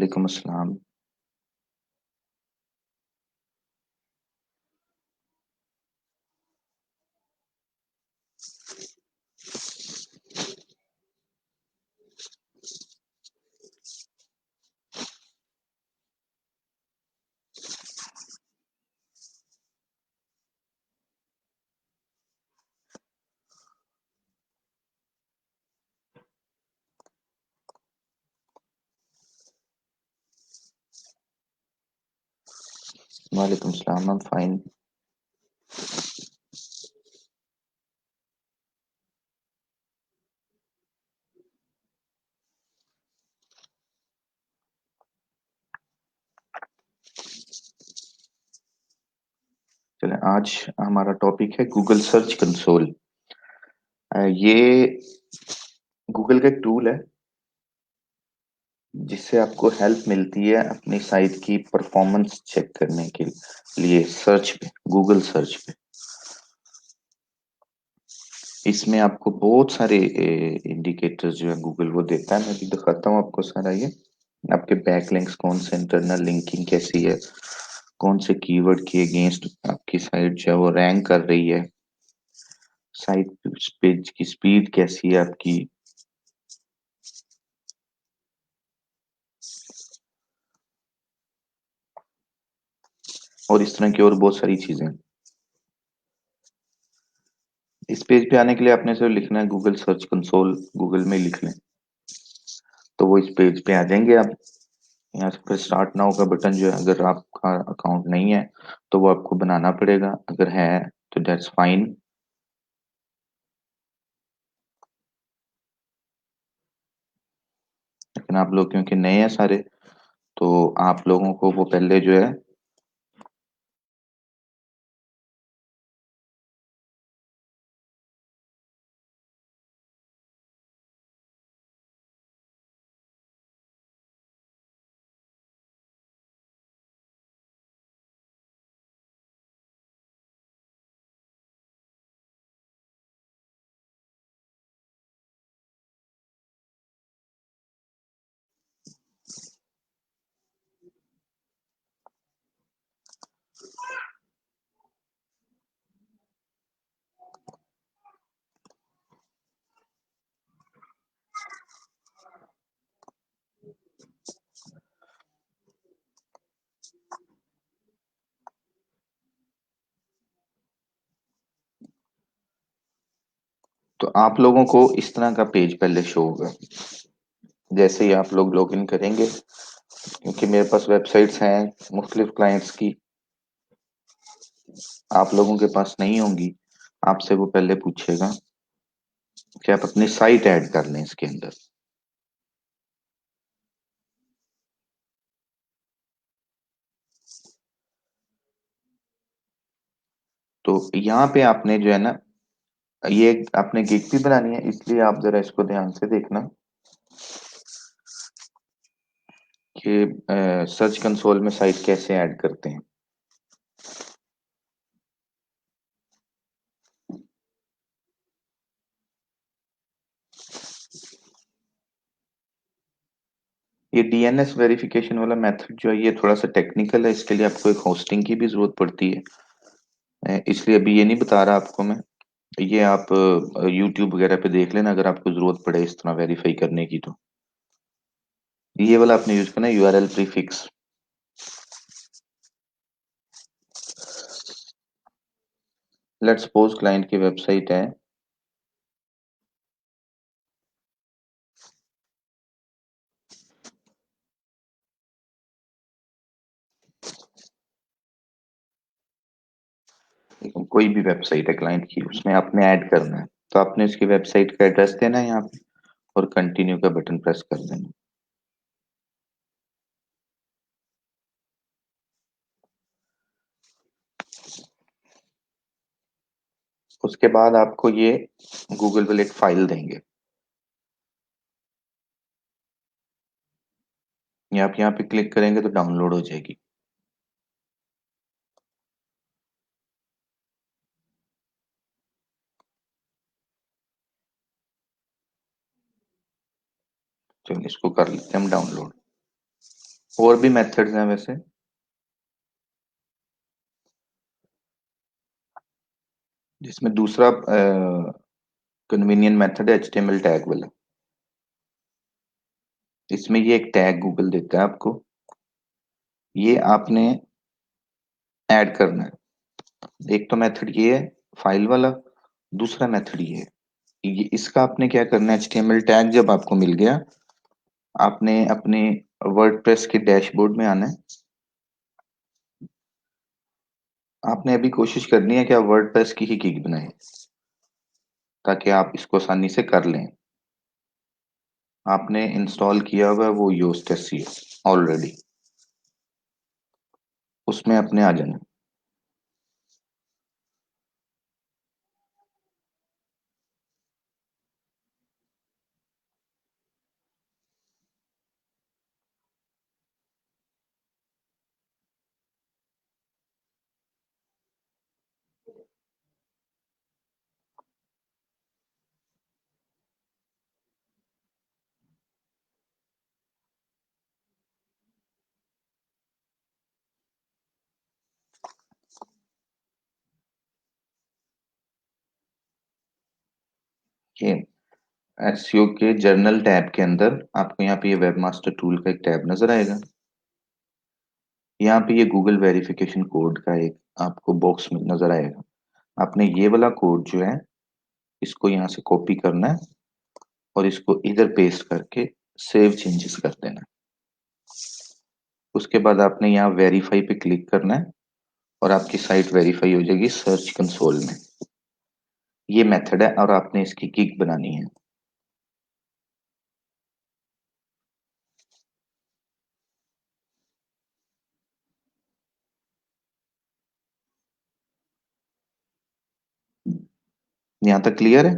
वालेकुम अस्सलाम। वालेकुम अस्सलाम, I'm fine। चलें, आज हमारा टॉपिक है गूगल सर्च कंसोल। ये गूगल का एक टूल है जिससे आपको हेल्प मिलती है अपनी साइट की परफॉर्मेंस चेक करने के लिए सर्च पे, गूगल सर्च पे। इसमें आपको बहुत सारे इंडिकेटर्स जो है गूगल वो देता है। मैं भी दिखाता हूँ आपको सारा ये। आपके बैकलिंक्स कौन से, इंटरनल लिंकिंग कैसी है, कौन से कीवर्ड के अगेंस्ट आपकी साइट जो है वो रैंक कर रही है, साइट पेज की स्पीड कैसी है आपकी, और इस तरह की और बहुत सारी चीजें। इस पेज पे आने के लिए आपने सिर्फ लिखना है गूगल सर्च कंसोल, गूगल में लिख लें तो वो इस पेज पे आ जाएंगे आप। यहाँ से फिर स्टार्ट नाउ का बटन जो है, अगर आपका अकाउंट नहीं है तो वो आपको बनाना पड़ेगा, अगर है तो दैट्स फाइन। लेकिन आप लोग क्योंकि नए हैं सारे, तो आप लोगों को वो पहले जो है तो आप लोगों को इस तरह का पेज पहले शो होगा जैसे ही आप लोग लॉगिन करेंगे। क्योंकि मेरे पास वेबसाइट्स हैं मुख्तलिफ क्लाइंट्स की, आप लोगों के पास नहीं होंगी। आपसे वो पहले पूछेगा कि आप अपनी साइट ऐड कर लें इसके अंदर। तो यहाँ पे आपने जो है ना, ये आपने गिग भी बनानी है, इसलिए आप जरा इसको ध्यान से देखना कि सर्च कंसोल में साइट कैसे ऐड करते हैं। ये डीएनएस वेरिफिकेशन वाला मेथड जो है ये थोड़ा सा टेक्निकल है, इसके लिए आपको एक होस्टिंग की भी जरूरत पड़ती है। इसलिए अभी ये नहीं बता रहा आपको मैं। ये आप यूट्यूब वगैरह पे देख लेना अगर आपको जरूरत पड़े इस तरह वेरीफाई करने की तो। ये वाला आपने यूज करना है, URL prefix. Let's suppose client की वेबसाइट है, कोई भी वेबसाइट है क्लाइंट की, उसमें आपने ऐड करना है तो आपने उसकी वेबसाइट का एड्रेस देना है यहाँ पे और कंटिन्यू का बटन प्रेस कर देना। उसके बाद आपको ये गूगल वाले एक फाइल देंगे, ये आप यहाँ पे क्लिक करेंगे तो डाउनलोड हो जाएगी। चलिए इसको कर लेते हैं हम डाउनलोड। और भी मेथड्स हैं वैसे, जिसमें दूसरा कन्वीनियंट मेथड है एचटीएमएल टैग वाला। इसमें ये एक टैग गूगल देता है आपको, ये आपने ऐड करना है। एक तो मेथड ये है फाइल वाला, दूसरा मेथड ये है। ये इसका आपने क्या करना है, एचटीएमएल टैग जब आपको मिल गया, आपने अपने वर्डप्रेस के डैशबोर्ड में आना है। आपने अभी कोशिश करनी है कि आप वर्डप्रेस की ही गिग बनाएं, ताकि आप इसको आसानी से कर लें। आपने इंस्टॉल किया हुआ है वो योस्ट एसईओ ऑलरेडी, उसमें अपने आ जाना। ये एसईओ के जर्नल टैब के अंदर आपको यहाँ पे ये वेबमास्टर टूल का एक टैब नजर आएगा। यहाँ पे ये गूगल वेरिफिकेशन कोड का एक आपको बॉक्स में नजर आएगा। आपने ये वाला कोड जो है, इसको यहाँ से कॉपी करना है और इसको इधर पेस्ट करके सेव चेंजेस कर देना है। उसके बाद आपने यहाँ वेरीफाई पे क्लिक करना है और आपकी साइट वेरीफाई हो जाएगी सर्च कंसोल में। ये मेथड है और आपने इसकी गिग बनानी है। यहाँ तक क्लियर है?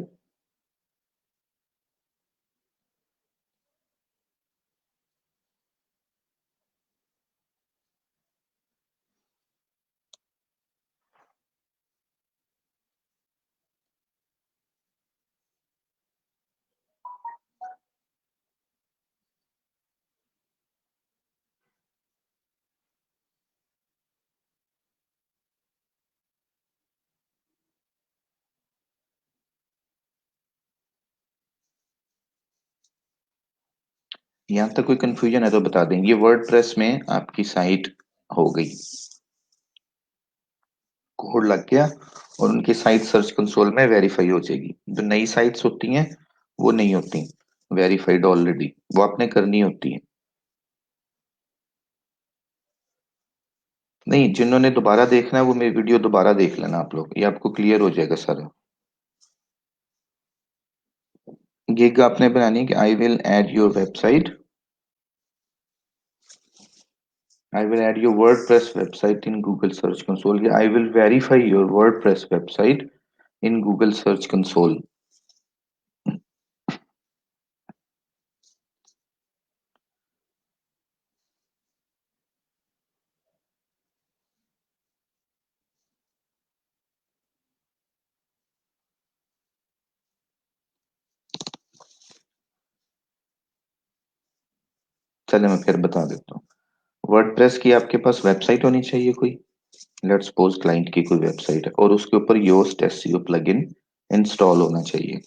यहाँ तक कोई कंफ्यूजन है तो बता दें। ये वर्डप्रेस में आपकी साइट हो गई, कोड लग गया और उनकी साइट सर्च कंसोल में वेरीफाई हो जाएगी। जो नई साइट्स होती हैं वो नहीं होती वेरीफाइड ऑलरेडी, वो आपने करनी होती है। नहीं, जिन्होंने दोबारा देखना है वो मेरी वीडियो दोबारा देख लेना आप लोग, ये आपको क्लियर हो जाएगा सारा। गिग आपने बनानी है कि I will add your website, I will add your WordPress website in Google Search Console. I will verify your WordPress website in Google Search Console. चलिए मैं फिर बता देता हूँ। वर्डप्रेस की आपके पास वेबसाइट होनी चाहिए कोई। लेट्स सपोज क्लाइंट की कोई वेबसाइट है और उसके ऊपर योस्ट एसईओ प्लगइन इंस्टॉल होना चाहिए।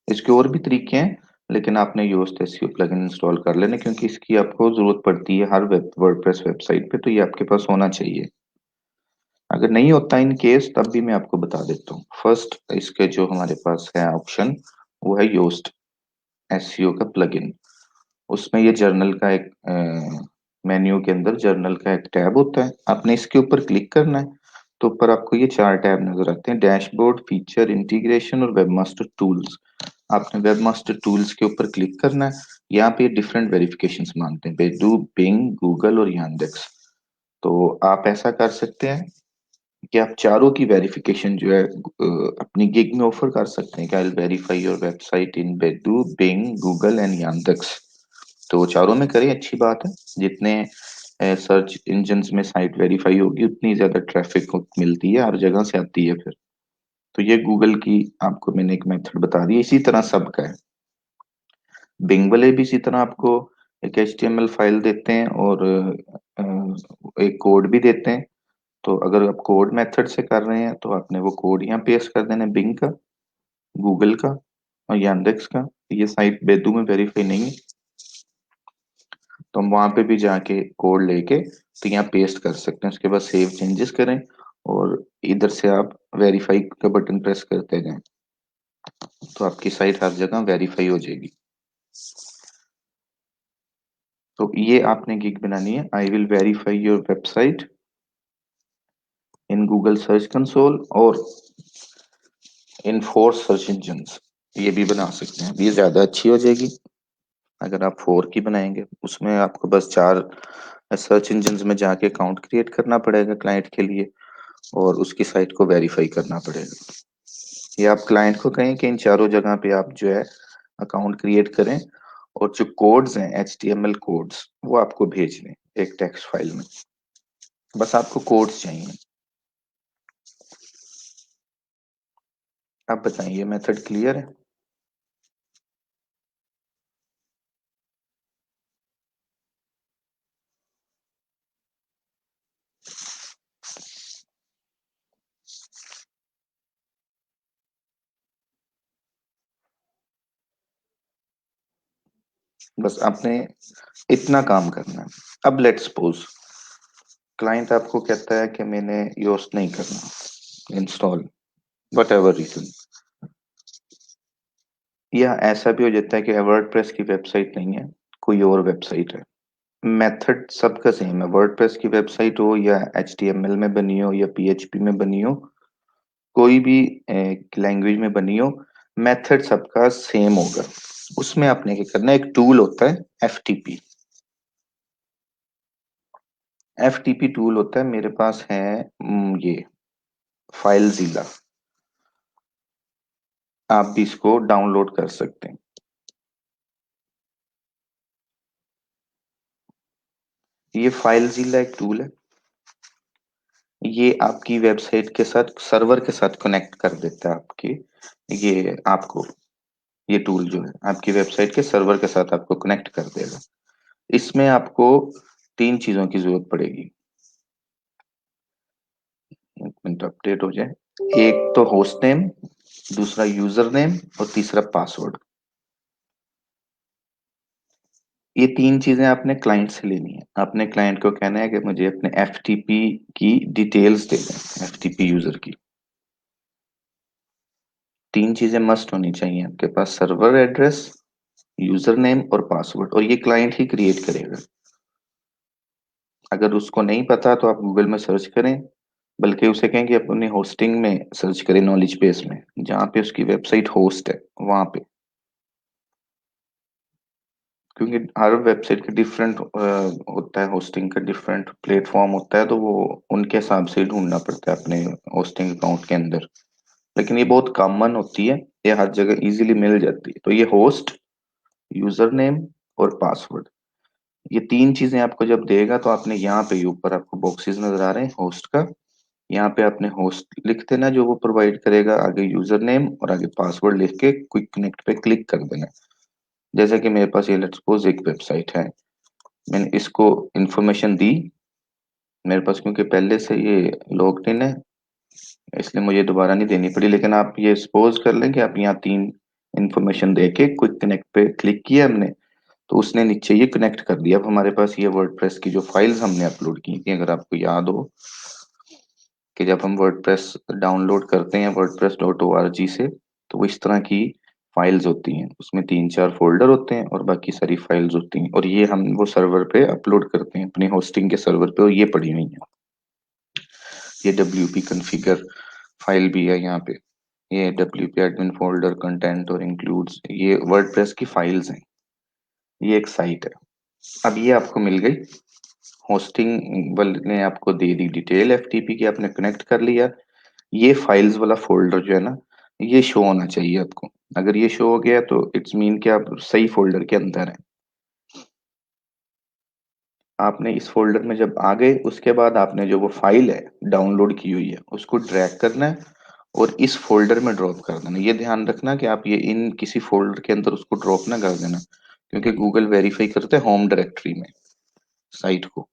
इसके और भी तरीके हैं, लेकिन आपने योस्ट एसईओ प्लगइन इंस्टॉल कर लेना, क्योंकि इसकी आपको जरूरत पड़ती है हर वर्डप्रेस वेबसाइट पे, तो ये आपके पास होना चाहिए। अगर नहीं होता इन केस, तब भी मैं आपको बता देता हूँ। फर्स्ट इसके जो हमारे पास है ऑप्शन, वो है योस्ट एसईओ का प्लगइन। उसमें ये जर्नल का एक मेन्यू के अंदर जर्नल का एक टैब होता है, आपने इसके ऊपर क्लिक करना है। तो ऊपर आपको ये चार टैब नजर आते हैं, डैशबोर्ड, फीचर, इंटीग्रेशन और वेबमास्टर टूल्स। आपने वेबमास्टर टूल्स के ऊपर क्लिक करना है। यहाँ पे डिफरेंट वेरिफिकेशंस मांगते हैं, बेडू, बिंग, गूगल और यांडेक्स। तो आप ऐसा कर सकते हैं कि आप चारों की वेरिफिकेशन जो है अपनी गिग में ऑफर कर सकते हैं कि I verify your website in Baidu, Bing, Google and Yandex. तो चारों में करें, अच्छी बात है। जितने सर्च इंजन में साइट वेरीफाई होगी उतनी ज्यादा ट्रैफिक मिलती है, हर जगह से आती है फिर। तो ये गूगल की आपको मैंने एक मेथड बता दी, इसी तरह सबका है। बिंग वाले भी इसी तरह आपको एक HTML फाइल देते हैं और एक कोड भी देते हैं। तो अगर आप कोड मेथड से कर रहे हैं तो आपने वो कोड यहाँ पेस्ट कर देना है, बिंग का, गूगल का और yandex का। ये साइट बेदू में वेरीफाई नहीं है, तो हम वहां पे भी जाके कोड लेके तो यहाँ पेस्ट कर सकते हैं। उसके बाद सेव चेंजेस करें और इधर से आप वेरीफाई का बटन प्रेस करते जाएं, तो आपकी साइट हर जगह वेरीफाई हो जाएगी। तो ये आपने गिग बनानी है, I will verify your website in Google search console और इन 4 सर्च इंजन्स। ये भी बना सकते हैं, ये ज्यादा अच्छी हो जाएगी। अगर आप 4 की बनाएंगे उसमें आपको बस 4 सर्च इंजन्स में जाके अकाउंट क्रिएट करना पड़ेगा क्लाइंट के लिए और उसकी साइट को वेरीफाई करना पड़ेगा। ये आप क्लाइंट को कहें कि इन चारों जगह पे आप जो है अकाउंट क्रिएट करें और जो कोड्स हैं HTML कोड्स वो आपको भेज दें एक टेक्स्ट फाइल में। बस आपको कोड्स चाहिए। आप बताइए, मेथड क्लियर है? बस आपने इतना काम करना है। अब लेट्स सपोज क्लाइंट आपको कहता है कि मैंने योस्ट नहीं करना इंस्टॉल, वट एवर रीजन, या ऐसा भी हो जाता है कि वर्डप्रेस की वेबसाइट नहीं है, कोई और वेबसाइट है। मेथड सबका सेम है, वर्डप्रेस की वेबसाइट हो या HTML में बनी हो या PHP में बनी हो, कोई भी लैंग्वेज में बनी हो, मेथड सबका सेम होगा। उसमें आपने क्या करना है, एक टूल होता है FTP। FTP टूल होता है, मेरे पास है ये फाइलजीला, आप भी इसको डाउनलोड कर सकते हैं। ये फाइलजीला एक टूल है, ये आपकी वेबसाइट के साथ सर्वर के साथ कनेक्ट कर देता है आपके, ये आपको, ये टूल जो है आपकी वेबसाइट के सर्वर के साथ आपको कनेक्ट कर देगा। इसमें आपको 3 चीजों की जरूरत पड़ेगी। एक मिनट अपडेट हो जाए। एक तो होस्ट नेम, दूसरा यूजर नेम और तीसरा पासवर्ड। ये 3 चीजें आपने क्लाइंट से लेनी है। आपने क्लाइंट को कहना है कि मुझे अपने FTP की डिटेल्स दे दें, FTP यूजर की। 3 चीजें मस्ट होनी चाहिए आपके पास, सर्वर एड्रेस, यूजर नेम और पासवर्ड, और ये क्लाइंट ही क्रिएट करेगा। अगर उसको नहीं पता तो आप गूगल में सर्च करें, बल्कि उसे कहें कि अपनी होस्टिंग में सर्च करें, नॉलेज बेस में जहाँ पे उसकी वेबसाइट होस्ट है वहां पे। क्योंकि हर वेबसाइट का डिफरेंट होता है, होस्टिंग का डिफरेंट प्लेटफॉर्म होता है, तो वो उनके हिसाब से ही ढूंढना पड़ता है अपने होस्टिंग अकाउंट के अंदर। लेकिन ये बहुत कॉमन होती है, ये हर जगह इजीली मिल जाती है। तो ये होस्ट, यूजर नेम और पासवर्ड, ये 3 चीजें आपको जब देगा तो आपने यहाँ पे ऊपर आपको बॉक्सेस नजर आ रहे हैं होस्ट का, यहाँ पे आपने होस्ट लिख देना जो वो प्रोवाइड करेगा, आगे यूजर नेम और आगे पासवर्ड लिख के क्विक कनेक्ट पे क्लिक कर देना। जैसे कि मेरे पास ये लेट्स सपोज एक वेबसाइट है, मैंने इसको इंफॉर्मेशन दी, मेरे पास क्योंकि पहले से ये लॉग्ड इन है इसलिए मुझे दोबारा नहीं देनी पड़ी। लेकिन आप ये सपोज कर लें कि आप यहाँ 3 इंफॉर्मेशन दे के क्विक कनेक्ट पे क्लिक किया हमने, तो उसने नीचे ये कनेक्ट कर दिया। अब हमारे पास ये वर्डप्रेस की जो फाइल्स हमने अपलोड की थी, अगर आपको याद हो कि जब हम वर्डप्रेस डाउनलोड करते हैं wordpress.org से, तो वो इस तरह की फाइल्स होती हैं, उसमें 3-4 फोल्डर होते हैं और बाकी सारी फाइल्स होती हैं, और ये हम वो सर्वर पे अपलोड करते हैं अपनी होस्टिंग के सर्वर पे, और ये पड़ी हुई है। ये WP कॉन्फ़िगर फाइल भी है यहाँ पे, ये WP एडमिन फोल्डर कंटेंट और इंक्लूड्स, ये वर्डप्रेस की फाइल्स हैं। ये एक साइट है। अब ये आपको मिल गई, होस्टिंग वाले ने आपको दे दी डिटेल FTP की, आपने कनेक्ट कर लिया। ये फाइल्स वाला फोल्डर जो है ना, ये शो होना चाहिए आपको। अगर ये शो हो गया तो इट्स मीन कि आप सही फोल्डर के अंदर हैं। आपने इस फोल्डर में जब आ गए उसके बाद आपने जो वो फाइल है डाउनलोड की हुई है उसको ड्रैग करना है और इस फोल्डर में ड्रॉप कर देना। ये ध्यान रखना कि आप ये इन किसी फोल्डर के अंदर उसको ड्रॉप ना कर देना, क्योंकि गूगल वेरीफाई करते हैं होम डायरेक्टरी में साइट को।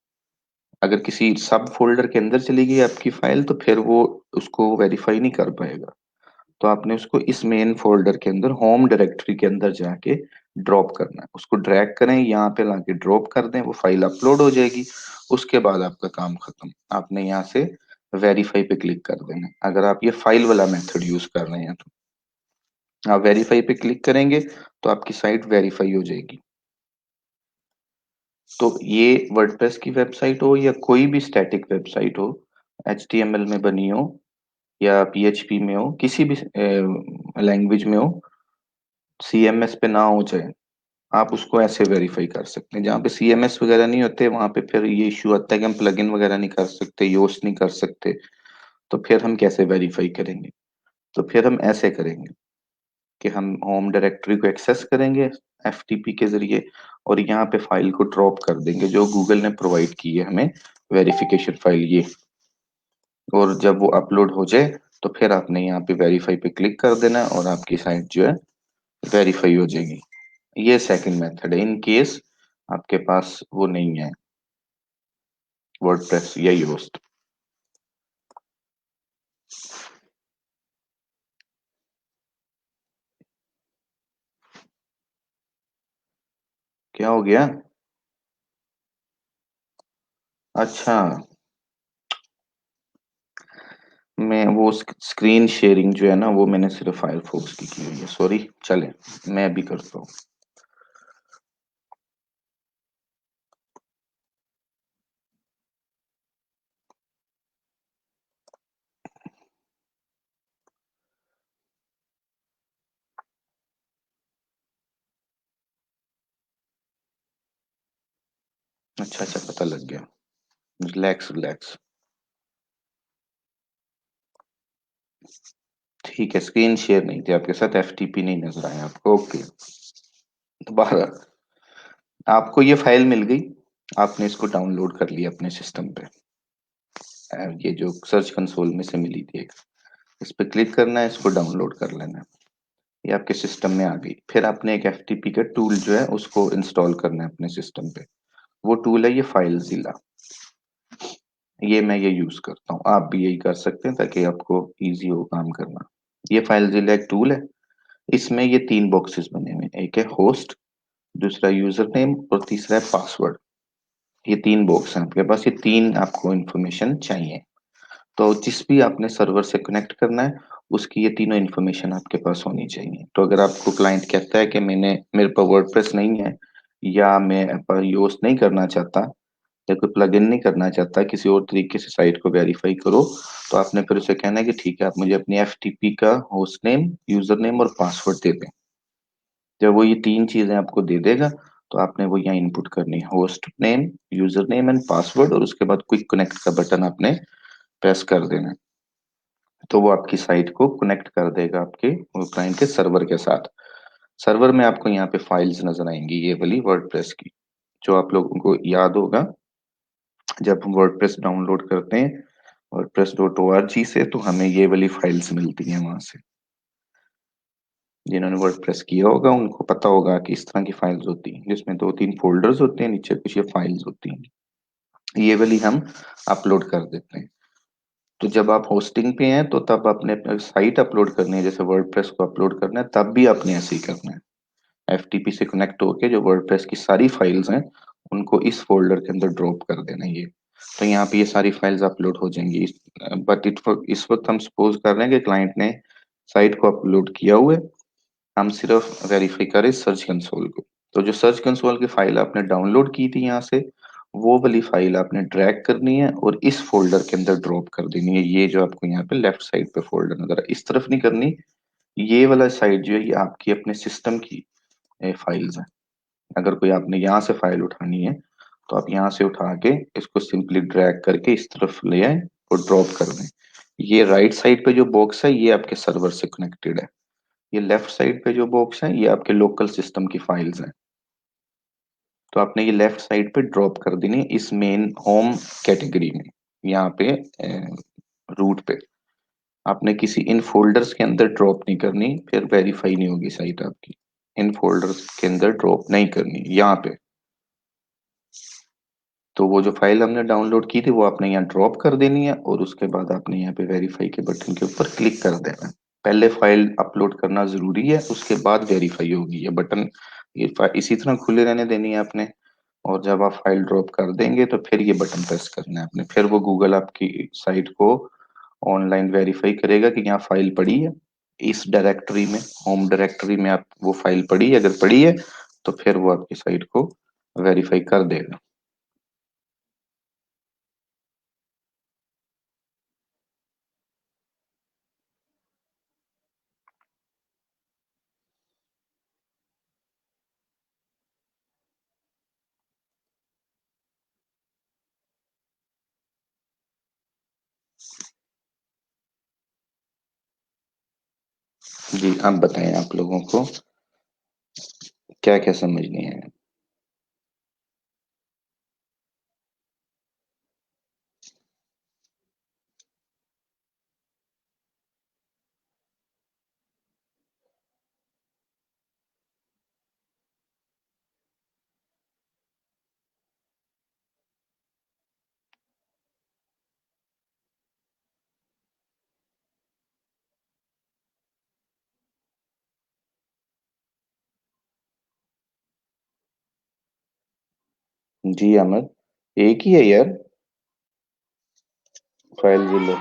अगर किसी सब फोल्डर के अंदर चली गई आपकी फाइल तो फिर वो उसको वेरीफाई नहीं कर पाएगा। तो आपने उसको इस मेन फोल्डर के अंदर होम डायरेक्टरी के अंदर जाके ड्रॉप करना है। उसको ड्रैग करें, यहाँ पे लाके ड्रॉप कर दें, वो फाइल अपलोड हो जाएगी। उसके बाद आपका काम खत्म। आपने यहाँ से वेरीफाई पे क्लिक कर देना है, अगर आप ये फाइल वाला मेथड यूज कर रहे हैं तो। आप वेरीफाई पे क्लिक करेंगे तो आपकी साइट वेरीफाई हो जाएगी। तो ये वर्डप्रेस की वेबसाइट हो या कोई भी स्टैटिक वेबसाइट हो, HTML में बनी हो या PHP में हो, किसी भी लैंग्वेज में हो, CMS पे ना हो चाहे, आप उसको ऐसे वेरीफाई कर सकते हैं। जहाँ पे CMS वगैरह नहीं होते वहां पे फिर ये इश्यू आता है कि हम प्लगइन वगैरह नहीं कर सकते, योस्ट नहीं कर सकते। तो फिर हम कैसे वेरीफाई करेंगे? तो फिर हम ऐसे करेंगे कि हम होम डायरेक्टरी को एक्सेस करेंगे FTP के जरिए, और यहाँ पे फाइल को ड्रॉप कर देंगे जो गूगल ने प्रोवाइड की है हमें, वेरिफिकेशन फाइल ये। और जब वो अपलोड हो जाए तो फिर आपने यहाँ पे वेरीफाई पे क्लिक कर देना है और आपकी साइट जो है वेरीफाई हो जाएगी। ये सेकंड मेथड है इन केस आपके पास वो नहीं है, वर्डप्रेस या योस्ट। क्या हो गया? अच्छा, मैं वो स्क्रीन शेयरिंग जो है ना वो मैंने सिर्फ फायरफॉक्स की हुई है, सॉरी। चले, मैं भी करता हूँ। अच्छा अच्छा, पता लग गया। Relax relax. ठीक है, स्क्रीन शेयर नहीं थी आपके साथ, FTP नहीं नजर आया आपको, ओके। दोबारा, आपको ये फाइल मिल गई, आपने इसको डाउनलोड कर लिया अपने सिस्टम पे। ये जो सर्च कंसोल में से मिली थी एक, इस पे क्लिक करना है, इसको डाउनलोड कर लेना है। ये आपके सिस्टम में आ गई। फिर आपने एक FTP का टूल जो है उसको इंस्टॉल करना है अपने सिस्टम पे। वो टूल है ये फाइलज़िला। मैं ये यूज करता हूँ, आप भी यही कर सकते हैं ताकि आपको इजी हो काम करना। ये फाइलज़िला एक टूल है। इसमें ये तीन बॉक्सेस बने हुए हैं, एक है होस्ट, दूसरा यूजर नेम और तीसरा है पासवर्ड। ये तीन बॉक्स हैं आपके पास, ये तीन आपको इन्फॉर्मेशन चाहिए। तो जिस भी आपने सर्वर से कनेक्ट करना है उसकी ये तीनों इन्फॉर्मेशन आपके पास होनी चाहिए। तो अगर आपको क्लाइंट कहता है कि मेरे पर वर्डप्रेस नहीं है, या मैं पर यूज नहीं करना चाहता, या कोई प्लगइन नहीं करना चाहता, किसी और तरीके से साइट को वेरीफाई करो, तो आपने फिर उसे कहना है कि ठीक है, आप मुझे अपनी FTP का होस्ट नेम, यूजर नेम और पासवर्ड दे दें। जब वो ये तीन चीजें आपको दे देगा तो आपने वो यहाँ इनपुट करनी है, host name, user name and password, और उसके बाद क्विक कनेक्ट का बटन आपने प्रेस कर देना है। तो वो आपकी साइट को कनेक्ट कर देगा आपके क्लाइंट के सर्वर के साथ। सर्वर में आपको यहाँ पे फाइल्स नजर आएंगी, ये वाली वर्डप्रेस की, जो आप लोगों को याद होगा जब हम वर्डप्रेस डाउनलोड करते हैं wordpress.org से, तो हमें ये वाली फाइल्स मिलती हैं वहां से। जिन्होंने वर्डप्रेस किया होगा उनको पता होगा कि इस तरह की फाइल्स होती हैं जिसमें दो तीन फोल्डर्स होते हैं, नीचे कुछ ये फाइल्स होती हैं। ये वाली हम अपलोड कर देते हैं। तो जब आप होस्टिंग पे हैं तो तब आपने साइट अपलोड करनी है, जैसे वर्डप्रेस को अपलोड करना है तब भी आपने ऐसे ही करना है। FTP से कनेक्ट होके जो वर्डप्रेस की सारी फाइल्स हैं उनको इस फोल्डर के अंदर ड्रॉप कर देना है ये। तो यहाँ पे ये सारी फाइल्स अपलोड हो जाएंगी। बट इस वक्त हम सपोज कर रहे हैं कि क्लाइंट ने साइट को अपलोड किया हुआ है, हम सिर्फ वेरीफाई करें सर्च कंसोल को। तो जो सर्च कंसोल की फाइल आपने डाउनलोड की थी यहाँ से, वो वाली फाइल आपने ड्रैग करनी है और इस फोल्डर के अंदर ड्रॉप कर देनी है। ये जो आपको यहाँ पे लेफ्ट साइड पे फोल्डर नजर है, इस तरफ नहीं करनी। ये वाला साइड जो है ये आपकी अपने सिस्टम की फाइल्स है। अगर कोई आपने यहाँ से फाइल उठानी है तो आप यहाँ से उठा के इसको सिंपली ड्रैग करके इस तरफ ले आए और ड्रॉप कर दें। ये राइट साइड पे जो बॉक्स है ये आपके सर्वर से कनेक्टेड है। ये लेफ्ट साइड पे जो बॉक्स है ये आपके लोकल सिस्टम की फाइल्स हैं। तो आपने ये लेफ्ट साइड पे ड्रॉप कर देनी है इस मेन होम कैटेगरी में, यहाँ पे रूट पे। आपने किसी इन फोल्डर्स के अंदर ड्रॉप नहीं करनी, फिर वेरीफाई नहीं होगी साइट आपकी। इन फोल्डर्स के अंदर ड्रॉप नहीं करनी यहाँ पे। तो वो जो फाइल हमने डाउनलोड की थी वो आपने यहाँ ड्रॉप कर देनी है और उसके बाद आपने यहाँ पे वेरीफाई के बटन के ऊपर क्लिक कर देना है। पहले फाइल अपलोड करना जरूरी है, उसके बाद वेरीफाई होगी ये बटन। इसी तरह खुले रहने देनी है आपने। और जब आप फाइल ड्रॉप कर देंगे तो फिर ये बटन प्रेस करना है आपने, फिर वो गूगल आपकी साइट को ऑनलाइन वेरीफाई करेगा कि यहाँ फाइल पड़ी है इस डायरेक्टरी में, होम डायरेक्टरी में। आप वो फाइल पड़ी है, अगर पड़ी है तो फिर वो आपकी साइट को वेरीफाई कर देगा। जी, आप बताएं आप लोगों को क्या क्या समझनी है। जी अहमद, एक ही है यार, फाइल जिले।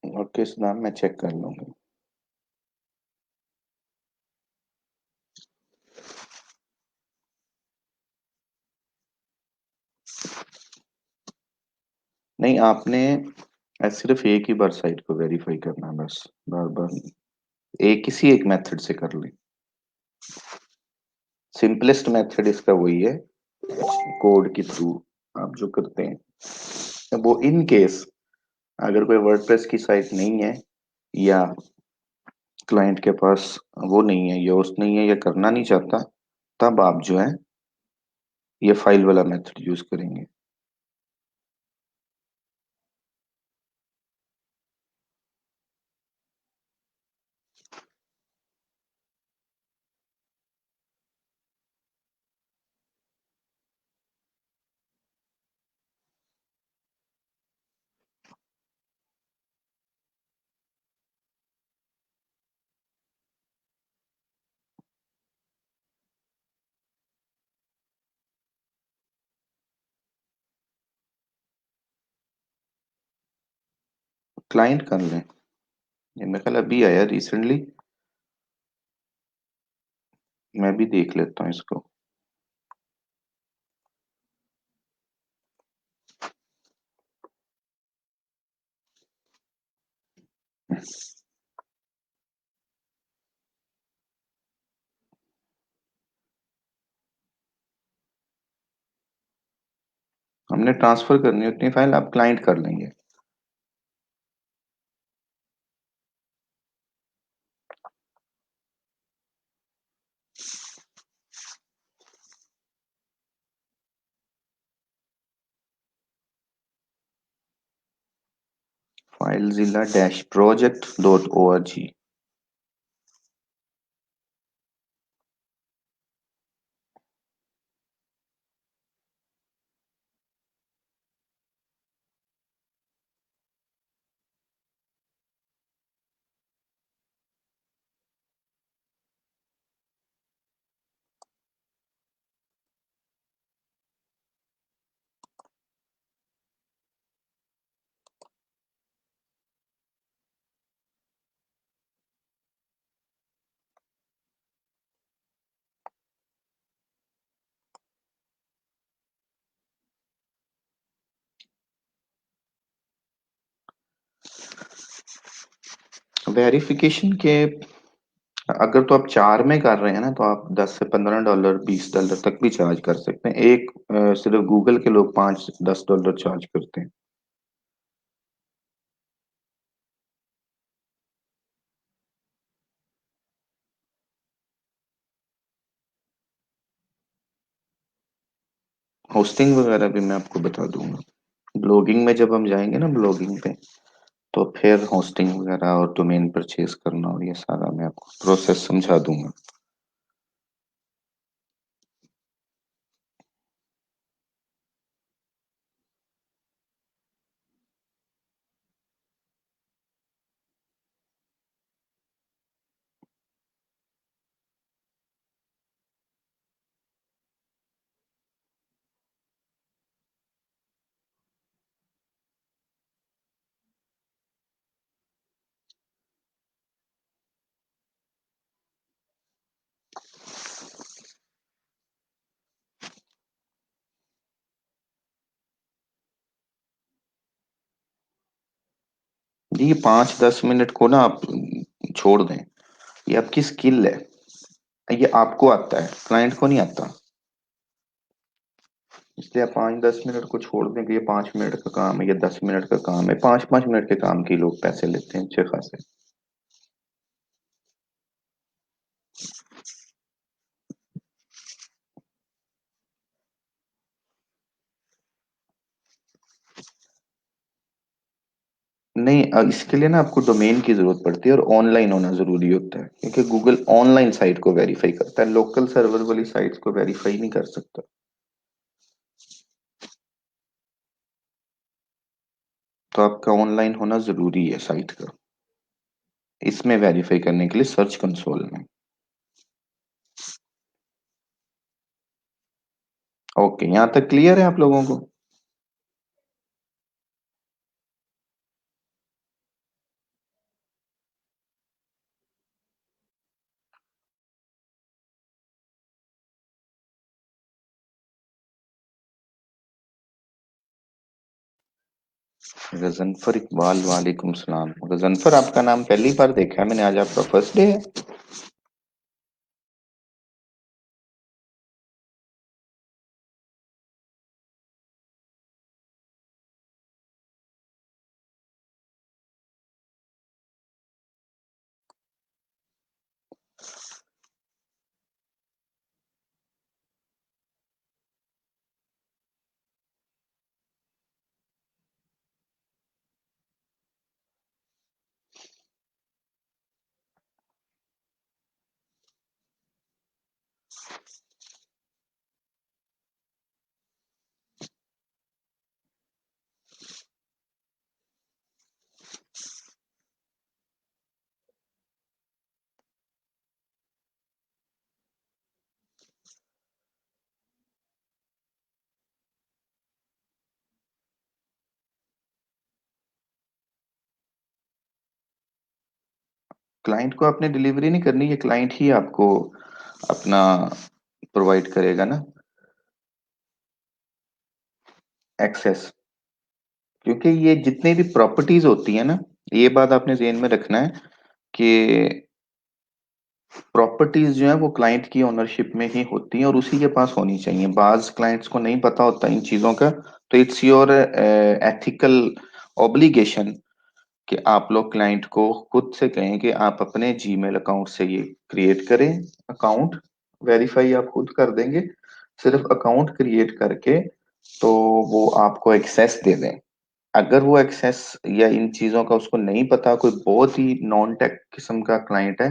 और किस नाम मैं चेक कर लूंगा। नहीं, आपने सिर्फ एक ही बार साइट को वेरीफाई करना है बस, बार बार नहीं। एक किसी एक मेथड से कर ले। सिंपलेस्ट मेथड इसका वही है, कोड के थ्रू आप जो करते हैं। अब वो इन केस अगर कोई वर्डप्रेस की साइट नहीं है, या क्लाइंट के पास वो नहीं है, या उस नहीं है, या करना नहीं चाहता, तब आप जो है ये फाइल वाला मेथड यूज करेंगे। क्लाइंट कर लें, ये मेरे ख्याल अभी आया रिसेंटली। मैं भी देख लेता हूँ इसको। हमने ट्रांसफर करनी है उतनी फाइल, आप क्लाइंट कर लेंगे। FileZilla dash project dot O R G. Verification के अगर तो आप 4 में कर रहे हैं ना, तो आप $10 से $15, $20 तक भी चार्ज कर सकते हैं। एक सिर्फ गूगल के लोग $5-10 चार्ज करते हैं। होस्टिंग वगैरह भी मैं आपको बता दूंगा। ब्लॉगिंग में जब हम जाएंगे ना, ब्लॉगिंग पे, तो फिर होस्टिंग वगैरह और डोमेन परचेज करना और ये सारा मैं आपको प्रोसेस समझा दूंगा। ये 5-10 मिनट को ना आप छोड़ दें। ये आपकी स्किल है। ये आपको आता है, क्लाइंट को नहीं आता। इसलिए आप 5-10 मिनट को छोड़ दें कि ये 5 मिनट का काम है, ये 10 मिनट का काम है। 5-5 मिनट के काम के लोग पैसे लेते हैं अच्छे खासे। नहीं, इसके लिए ना आपको डोमेन की जरूरत पड़ती है और ऑनलाइन होना जरूरी होता है, क्योंकि गूगल ऑनलाइन साइट को वेरीफाई करता है, लोकल सर्वर वाली साइट्स को वेरीफाई नहीं कर सकता। तो आपका ऑनलाइन होना जरूरी है साइट का, इसमें वेरीफाई करने के लिए सर्च कंसोल में। ओके, यहाँ तक क्लियर है आप लोगों को? गजनफर इकबाल, वालेकुम सलाम। गजनफर, आपका नाम पहली बार देखा है मैंने, आज आपका फर्स्ट डे है। क्लाइंट को आपने डिलीवरी नहीं करनी, ये क्लाइंट ही आपको अपना प्रोवाइड करेगा ना, एक्सेस। क्योंकि ये जितने भी प्रॉपर्टीज होती है ना, ये बात आपने ध्यान में रखना है कि प्रॉपर्टीज जो है वो क्लाइंट की ओनरशिप में ही होती हैं और उसी के पास होनी चाहिए। बाज क्लाइंट्स को नहीं पता होता इन चीजों का, तो इट्स योर एथिकल ऑब्लिगेशन कि आप लोग क्लाइंट को खुद से कहें कि आप अपने जीमेल अकाउंट से ये क्रिएट करें अकाउंट। वेरीफाई आप खुद कर देंगे, सिर्फ अकाउंट क्रिएट करके, तो वो आपको एक्सेस दे दें। अगर वो एक्सेस या इन चीजों का उसको नहीं पता, कोई बहुत ही नॉन टेक किस्म का क्लाइंट है,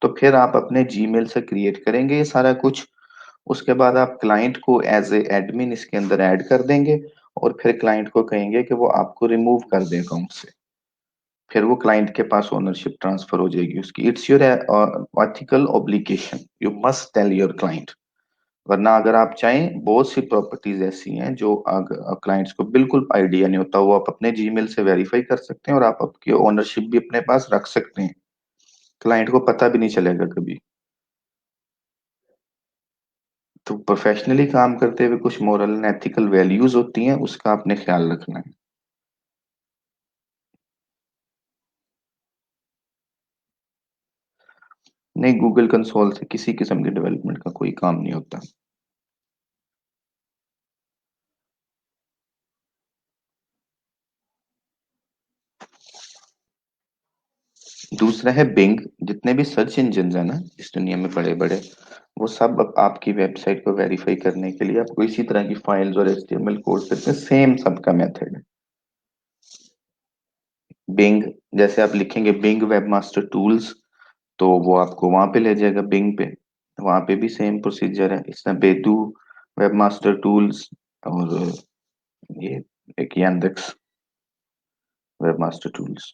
तो फिर आप अपने जीमेल से क्रिएट करेंगे ये सारा कुछ। उसके बाद आप क्लाइंट को एज ए एडमिन इसके अंदर ऐड कर देंगे और फिर क्लाइंट को कहेंगे कि वो आपको रिमूव कर दे अकाउंट से। फिर वो क्लाइंट के पास ओनरशिप ट्रांसफर हो जाएगी उसकी। It's your ethical obligation, you must tell your client. वरना अगर आप चाहें, बहुत सी प्रॉपर्टीज ऐसी हैं जो क्लाइंट्स को बिल्कुल आइडिया नहीं होता, वो आप अपने जीमेल से वेरीफाई कर सकते हैं और आप आपकी ओनरशिप भी अपने पास रख सकते हैं, क्लाइंट को पता भी नहीं चलेगा कभी। तो प्रोफेशनली काम करते हुए कुछ मोरल एंड एथिकल वैल्यूज होती हैं, उसका आपने ख्याल रखना है। नहीं, गूगल कंसोल से किसी किस्म के डेवलपमेंट का कोई काम नहीं होता। दूसरा है बिंग। जितने भी सर्च इंजन है ना इस दुनिया में बड़े बड़े, वो सब अब आपकी वेबसाइट को वेरीफाई करने के लिए आपको इसी तरह की फाइल्स और एचटीएमएल कोड देते हैं, सेम सबका मेथड है। बिंग, जैसे आप लिखेंगे बिंग वेबमास्टर टूल्स, तो वो आपको वहां पे ले जाएगा बिंग पे। वहां पे भी सेम प्रोसीजर है, इसमें बेदू वेबमास्टर टूल्स और ये एक yandex वेबमास्टर टूल्स।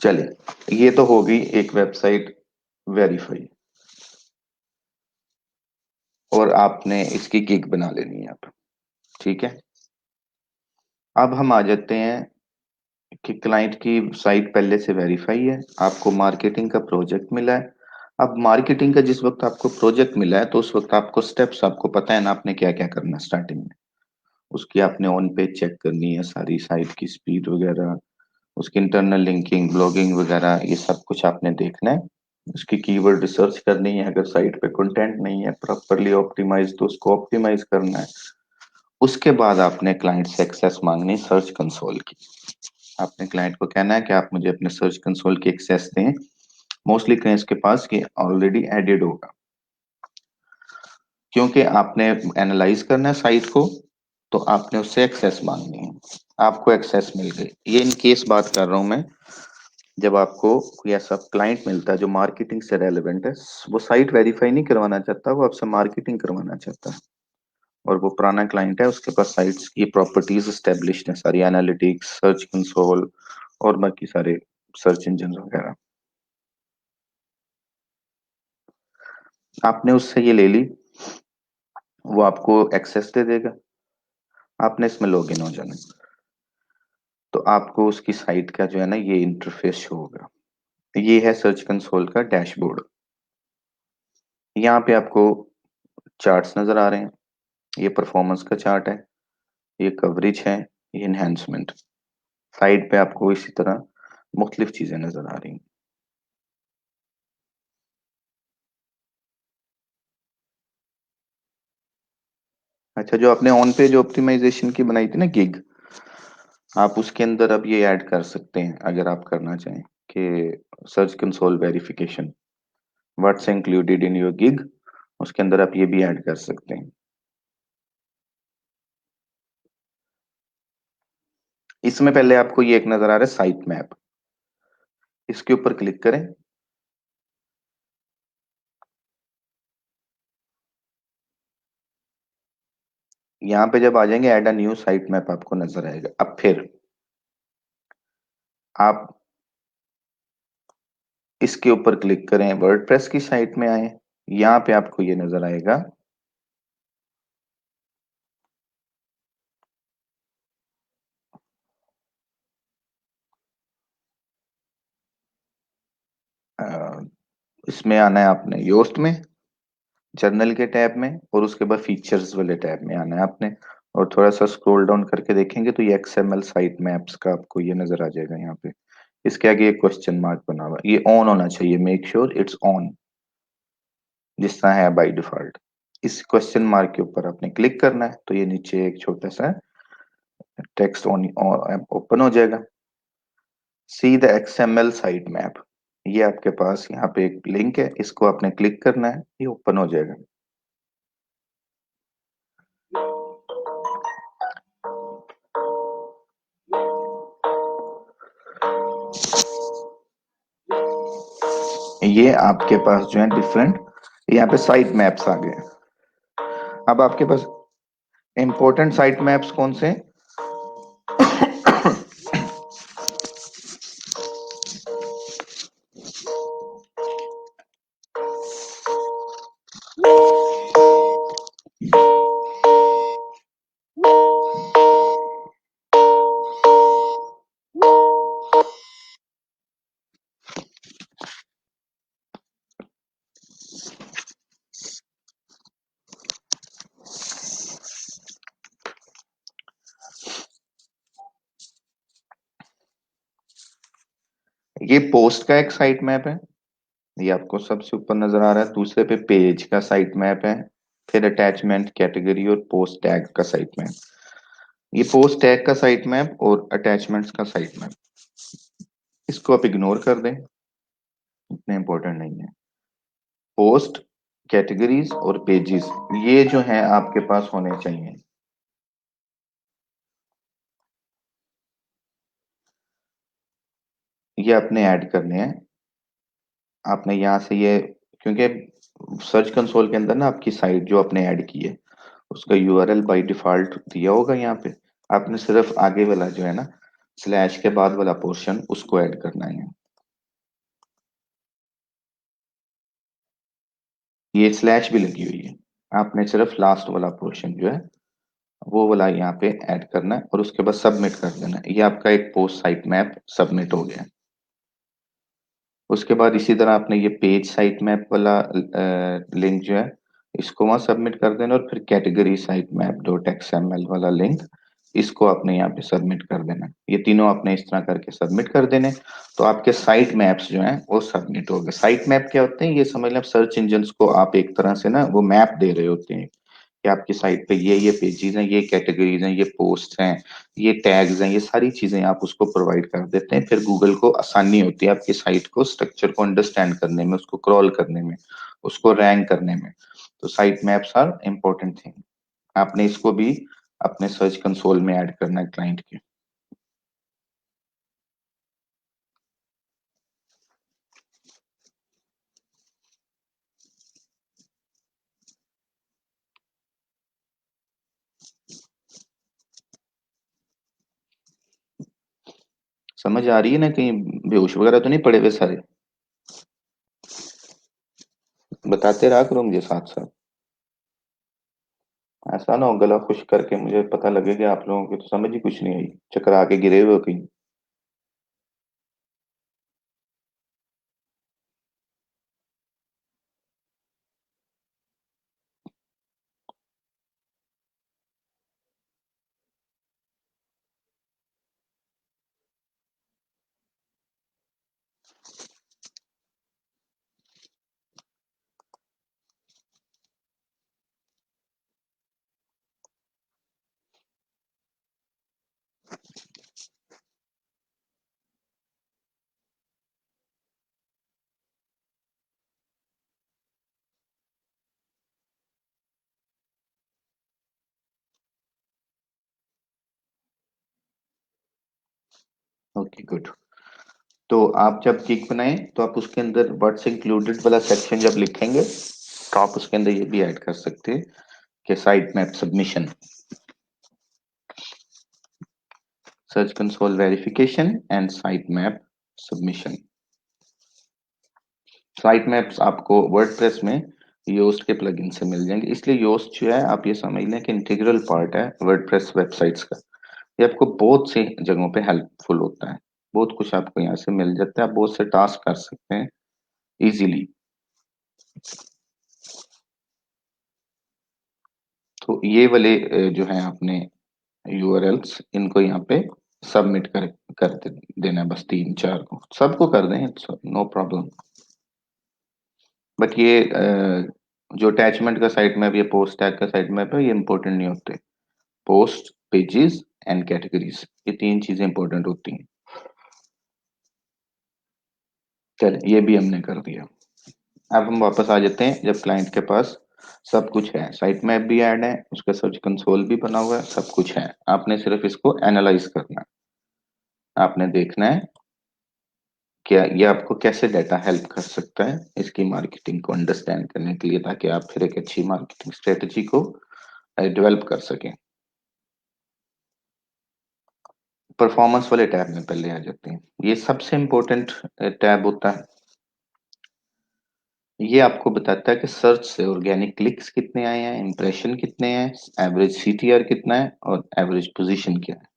चलिए, ये तो हो गई एक वेबसाइट वेरीफाई, और आपने इसकी गिग बना लेनी है आप। ठीक है, अब हम आ जाते हैं कि क्लाइंट की साइट पहले से वेरीफाई है, आपको मार्केटिंग का प्रोजेक्ट मिला है। अब मार्केटिंग का जिस वक्त आपको प्रोजेक्ट मिला है, तो उस वक्त आपको स्टेप्स आपको पता है ना, आपने क्या क्या करना है स्टार्टिंग में। उसकी आपने ऑन पेज चेक करनी है, सारी साइट की स्पीड वगैरह, उसकी इंटरनल लिंकिंग ब्लॉगिंग वगैरह, ये सब कुछ आपने देखना है। उसकी कीवर्ड रिसर्च करनी है, अगर साइट पे कंटेंट नहीं है प्रॉपरली ऑप्टिमाइज तो उसको ऑप्टिमाइज करना है। उसके बाद आपने क्लाइंट से एक्सेस मांगनी सर्च कंसोल की। आपने क्लाइंट को कहना है कि आप मुझे अपने सर्च कंसोल की एक्सेस दें। मोस्टली क्लाइंट्स के पास ये ऑलरेडी एडेड होगा, क्योंकि आपने एनालाइज करना है साइट को, तो आपने उससे एक्सेस मांगनी है। आपको एक्सेस मिल गई, ये इन केस बात कर रहा हूं मैं, जब आपको कोई ऐसा क्लाइंट मिलता है जो मार्केटिंग से रेलेवेंट है, वो साइट वेरीफाई नहीं करवाना चाहता, वो आपसे मार्केटिंग करवाना चाहता है, और वो पुराना क्लाइंट है, उसके पास साइट्स की प्रॉपर्टीज एस्टेब्लिश्ड है सारी, एनालिटिक्स, सर्च कंसोल और बाकी सारे सर्च इंजन वगैरह। आपने उससे ये ले ली, वो आपको एक्सेस दे देगा, आपने इसमें लॉग इन हो जाना है। तो आपको उसकी साइट का जो है ना ये इंटरफेस शो होगा। ये है सर्च कंसोल का डैशबोर्ड। यहाँ पे आपको चार्ट्स नजर आ रहे हैं, ये परफॉर्मेंस का चार्ट है, ये कवरेज है, ये इनहेंसमेंट। साइड पे आपको इसी तरह मुख्तलिफ चीजें नजर आ रही हैं। अच्छा, जो आपने ऑन पेज ऑप्टिमाइजेशन की बनाई थी ना गिग, आप उसके अंदर अब ये ऐड कर सकते हैं अगर आप करना चाहें कि search console verification what's included in your gig, उसके अंदर आप ये भी ऐड कर सकते हैं। इसमें पहले आपको ये एक नजर आ रहा है साइट मैप, इसके ऊपर क्लिक करें। यहाँ पे जब आ जाएंगे add a new site map आपको नजर आएगा। अब फिर आप इसके ऊपर क्लिक करें, वर्डप्रेस की साइट में आए, यहाँ पे आपको ये नजर आएगा अ, इसमें आना है आपने योस्ट में, जर्नल के टैब में, और उसके बाद फीचर्स वाले टैब में आना है आपने। और थोड़ा सा स्क्रॉल डाउन करके देखेंगे तो ये एक्सएमएल साइट मैप्स का आपको ये नजर आ जाएगा यहाँ पे। इसके आगे एक क्वेश्चन मार्क बना हुआ है, ये ऑन होना चाहिए, मेक श्योर इट्स ऑन, जिस तरह है बाय डिफॉल्ट। इस क्वेश्चन मार्क के ऊपर आपने क्लिक करना है, तो ये नीचे एक छोटा सा टेक्स्ट ऑन ओपन हो जाएगा, see the XML site map. ये आपके पास यहाँ पे एक लिंक है, इसको आपने क्लिक करना है, ये ओपन हो जाएगा। ये आपके पास जो है डिफरेंट यहाँ पे साइट मैप्स आ गए। अब आपके पास इंपॉर्टेंट साइट मैप्स कौन से हैं? ये पोस्ट का एक साइट मैप है, ये आपको सबसे ऊपर नजर आ रहा है। दूसरे पे पेज का साइट मैप है। फिर अटैचमेंट, कैटेगरी और पोस्ट टैग का साइट मैप। ये पोस्ट टैग का साइट मैप और अटैचमेंट्स का साइट मैप, इसको आप इग्नोर कर दें, इतने इंपॉर्टेंट नहीं है। पोस्ट, कैटेगरीज और पेजेस, ये जो है आपके पास होने चाहिए। ये आपने ऐड करने हैं। आपने यहाँ से ये, क्योंकि सर्च कंसोल के अंदर ना आपकी साइट जो आपने ऐड की है उसका यूआरएल बाय डिफॉल्ट दिया होगा यहाँ पे। आपने सिर्फ आगे वाला जो है ना, स्लैश के बाद वाला पोर्शन, उसको ऐड करना है। ये स्लैश भी लगी हुई है, आपने सिर्फ लास्ट वाला पोर्शन जो है वो वाला यहाँ पे ऐड करना है और उसके बाद सबमिट कर देना है। ये आपका एक पोस्ट साइट मैप सबमिट हो गया है। उसके बाद इसी तरह आपने ये पेज साइट मैप वाला लिंक जो है इसको वहां सबमिट कर देना, और फिर category site map dot XML वाला लिंक, इसको आपने यहाँ पे सबमिट कर देना। ये तीनों आपने इस तरह करके सबमिट कर देने। तो आपके साइट मैप्स जो हैं वो सबमिट हो गए। साइट मैप क्या होते हैं, ये समझ लें आप सर्च इंजन को आप एक तरह से ना वो मैप दे रहे होते हैं कि आपकी साइट पे ये पेजेस हैं, ये कैटेगरीज हैं, ये पोस्ट हैं, ये टैग्स हैं, ये सारी चीजें आप उसको प्रोवाइड कर देते हैं। फिर गूगल को आसानी होती है आपकी साइट को स्ट्रक्चर को अंडरस्टैंड करने में, उसको क्रॉल करने में, उसको रैंक करने में। तो site maps are important thing. आपने इसको भी अपने सर्च कंसोल में ऐड करना है क्लाइंट के। समझ आ रही है ना, कहीं बेहोश वगैरह तो नहीं पड़े हुए सारे? बताते रहा करो मुझे साथ साथ, ऐसा ना हो गला खुश करके मुझे पता लगे कि आप लोगों की तो समझ ही कुछ नहीं आई, चकरा के गिरे हुए हो कहीं। Okay good. तो आप जब गिग बनाएं तो आप उसके अंदर व्हाट्स इंक्लूडेड वाला सेक्शन जब लिखेंगे तो आप उसके अंदर ये भी ऐड कर सकते हैं कि site map submission, search console verification and site map submission. Site maps आपको वर्डप्रेस में योस्ट के प्लगइन से मिल जाएंगे, इसलिए योस्ट जो है आप ये समझ लें कि इंटीग्रल पार्ट है वर्डप्रेस वेबसाइट्स का। ये आपको बहुत सी जगहों पे हेल्पफुल होता है, बहुत कुछ आपको यहाँ से मिल जाता है, आप बहुत से टास्क कर सकते हैं इजीली। तो ये वाले जो है आपने यूआरएल्स, इनको यहाँ पे सबमिट देना है, बस तीन चार को सबको कर दें, नो प्रॉब्लम। बट ये जो अटैचमेंट का साइट मैप, ये पोस्ट टैग का साइट मैप है, ये इंपॉर्टेंट नहीं होते। पोस्ट, पेजेस एंड कैटेगरीज, ये तीन चीजें इंपॉर्टेंट होती हैं। चलिए ये भी हमने कर दिया। अब हम वापस आ जाते हैं जब क्लाइंट के पास सब कुछ है, साइट मैप भी ऐड है, उसका सर्च कंसोल भी बना हुआ है, सब कुछ है। आपने सिर्फ इसको एनालाइज करना है, आपने देखना है क्या ये आपको कैसे डाटा हेल्प कर सकता है इसकी मार्केटिंग को अंडरस्टैंड करने के लिए, ताकि आप फिर एक अच्छी मार्केटिंग स्ट्रेटजी को डेवलप कर सकें। परफॉर्मेंस वाले टैब में पहले आ जाते हैं। ये सबसे इंपॉर्टेंट टैब होता है। ये आपको बताता है कि सर्च से ऑर्गेनिक क्लिक्स कितने आए हैं, इंप्रेशन कितने हैं, एवरेज सीटीआर कितना है और एवरेज पोजीशन क्या है।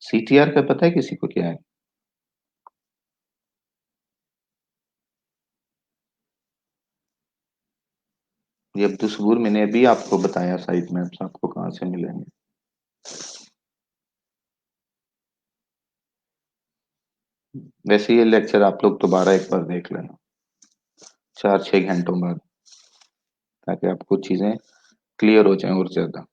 सीटीआर का पता है किसी को क्या है? ये अब्दुल सबूर मैंने अभी आपको बताया, साइट मैप्स आपको कहाँ से मिलेंगे। वैसे ये लेक्चर आप लोग दोबारा एक बार देख लेना 4-6 घंटों बाद, ताकि आपको चीजें क्लियर हो जाएं और ज्यादा।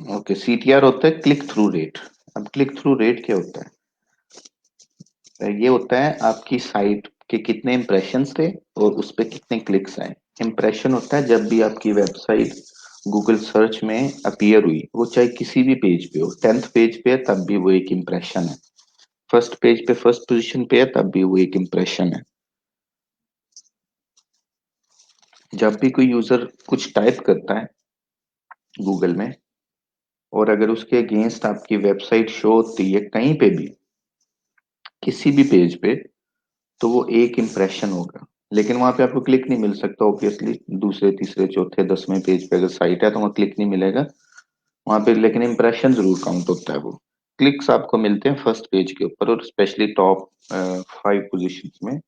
ओके, सीटीआर होता है क्लिक थ्रू रेट। अब क्लिक थ्रू रेट क्या होता है? ये होता है आपकी साइट के कितने इंप्रेशंस थे और उस पे कितने क्लिक्स आए। इंप्रेशन होता है जब भी आपकी वेबसाइट गूगल सर्च में अपीयर हुई, वो चाहे किसी भी पेज पे हो, 10th पेज पे है तब भी वो एक इंप्रेशन है, फर्स्ट पेज पे फर्स्ट पोजीशन पे है तब भी वो एक इंप्रेशन है। जब भी कोई यूजर कुछ टाइप करता है गूगल में, और अगर उसके अगेंस्ट आपकी वेबसाइट शो होती है कहीं पे भी, किसी भी पेज पे, तो वो एक इंप्रेशन होगा। लेकिन वहां पे आपको क्लिक नहीं मिल सकता ऑब्वियसली, दूसरे तीसरे चौथे 10वें पेज पे अगर साइट है तो वहाँ क्लिक नहीं मिलेगा वहां पे, लेकिन इंप्रेशन जरूर काउंट होता है। वो क्लिक्स आपको मिलते हैं फर्स्ट पेज के ऊपर, और स्पेशली टॉप 5 पोजिशन में